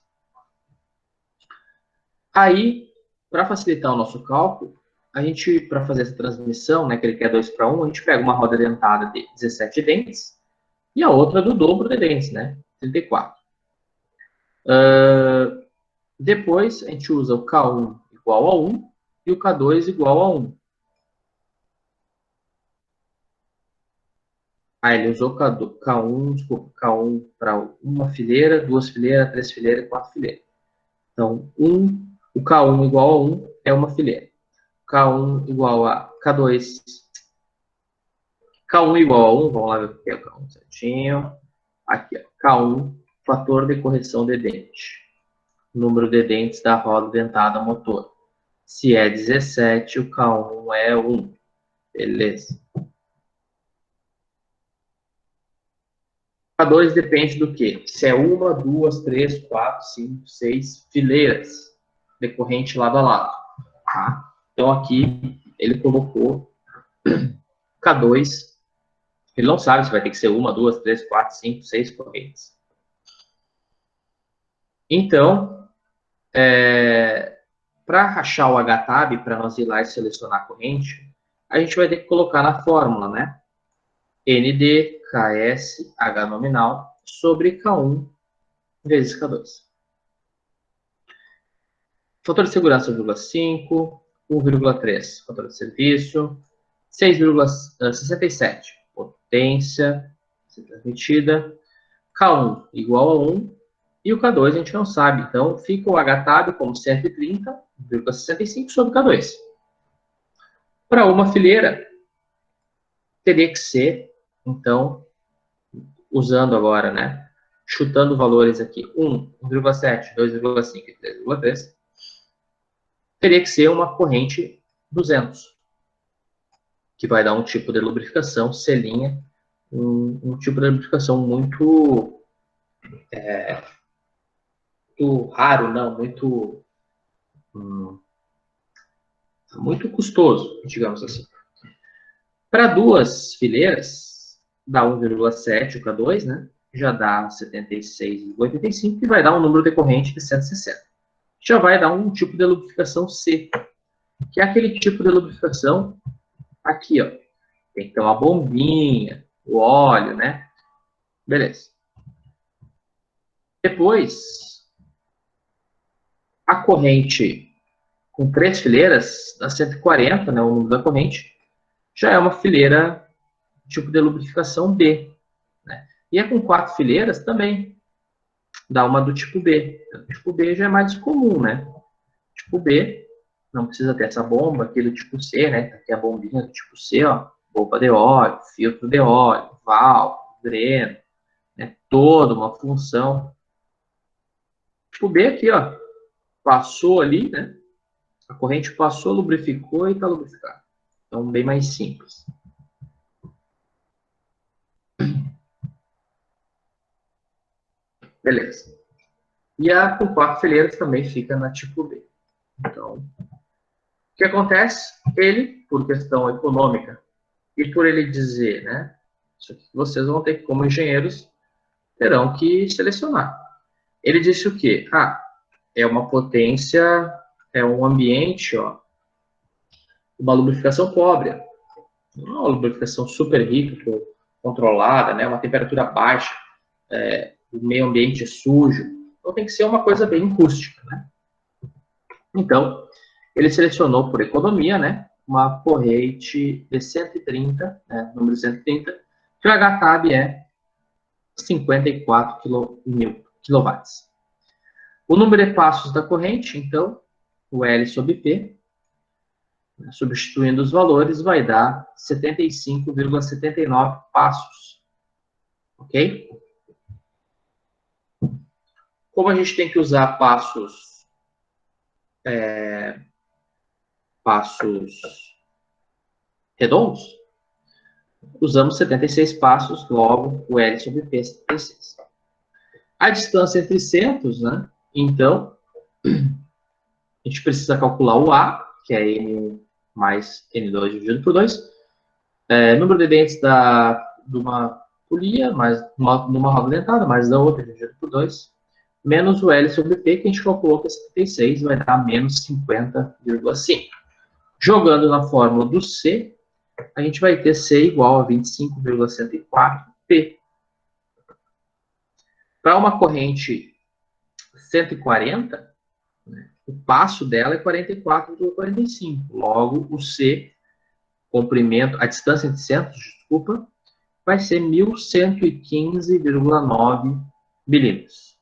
Aí, para facilitar o nosso cálculo, a gente, para fazer essa transmissão, né, que ele quer 2:1, a gente pega uma roda dentada de 17 dentes e a outra do dobro de dentes, né, 34. Depois, a gente usa o K1 igual a 1 e o K2 igual a 1. Aí ele usou K1 para uma fileira, duas fileiras, três fileiras, quatro fileiras. Então, o K1 igual a 1 é uma fileira. K1 igual a K2. K1 igual a 1, vamos lá ver o que é o K1 certinho. Aqui, ó, K1, fator de correção de dente. Número de dentes da roda dentada motor. Se é 17, o K1 é 1. Beleza. K2 depende do quê? Se é uma, duas, três, quatro, cinco, seis fileiras de corrente lado a lado. Tá? Então aqui ele colocou K2. Ele não sabe se vai ter que ser uma, duas, três, quatro, cinco, seis correntes. Então, para rachar o HTAB, para nós ir lá e selecionar a corrente, a gente vai ter que colocar na fórmula, né? ND, KS, H nominal, sobre K1 vezes K2. Fator de segurança 1,5, 1,3, fator de serviço, 6,67, potência transmitida, K1 igual a 1, e o K2 a gente não sabe, então fica o HTAB como 130,65 sobre K2. Para uma fileira, teria que ser, então, usando agora, né, chutando valores aqui, 1, 1,7, 2,5 e 3,3, teria que ser uma corrente 200, que vai dar um tipo de lubrificação, C', um tipo de lubrificação muito raro, não, muito custoso, digamos assim. Para duas fileiras, dá 1,7 o K2, né? Já dá 76,85 e vai dar um número de corrente de 160. Já vai dar um tipo de lubrificação C, que é aquele tipo de lubrificação aqui, ó. Tem que ter uma bombinha, o óleo, né? Beleza. Depois, a corrente com 3 fileiras, dá 140, né? O número da corrente, já é uma fileira tipo de lubrificação B. Né? E é com 4 fileiras também, dá uma do tipo B. O tipo B já é mais comum, né? Tipo B, não precisa ter essa bomba, aqui do tipo C, né? Aqui a bombinha do tipo C, ó. Bomba de óleo, filtro de óleo, válvula, dreno, né? Toda uma função. Tipo B aqui, ó. Passou ali, né? A corrente passou, lubrificou e está lubrificado. Então, bem mais simples. Beleza. E a com 4 fileiras também fica na tipo B. Então, o que acontece? Ele, por questão econômica, e por ele dizer, né? Isso aqui vocês vão ter, como engenheiros, terão que selecionar. Ele disse o quê? Ah, é uma potência, é um ambiente, ó, uma lubrificação pobre. Não é uma lubrificação super rica, controlada, né? Uma temperatura baixa, o meio ambiente sujo. Então tem que ser uma coisa bem rústica, né? Então, ele selecionou por economia, né? Uma corrente de 130, né, número 130, que o HTAB é 54 kW. O número de passos da corrente, então, o L sobre P, né, substituindo os valores, vai dar 75,79 passos. Ok? Como a gente tem que usar passos redondos, usamos 76 passos, logo o L sobre P é 76. A distância entre centros, né? Então, a gente precisa calcular o A, que é N1 mais N2 dividido por 2. Número de dentes de uma polia, mais numa roda dentada, mais da outra dividido por 2. Menos o L sobre P, que a gente calculou que é 76, vai dar menos 50,5. Jogando na fórmula do C, a gente vai ter C igual a 25,104P. Para uma corrente 140, né, o passo dela é 44,45. Logo, o C, comprimento, a distância entre centros, desculpa, vai ser 1.115,9 milímetros.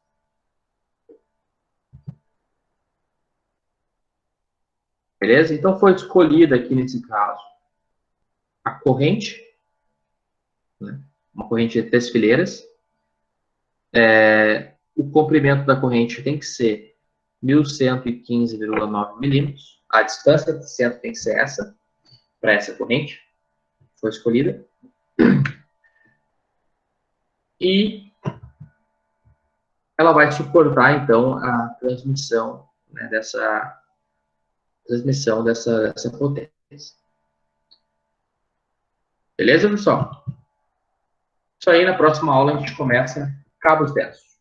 Beleza? Então, foi escolhida aqui nesse caso a corrente, né, uma corrente de 3 fileiras. O comprimento da corrente tem que ser 1.115,9 milímetros. A distância de centro tem que ser essa, para essa corrente, foi escolhida. E ela vai suportar, então, a transmissão, né, dessa potência. Beleza, pessoal? Isso aí, na próxima aula a gente começa cabos densos.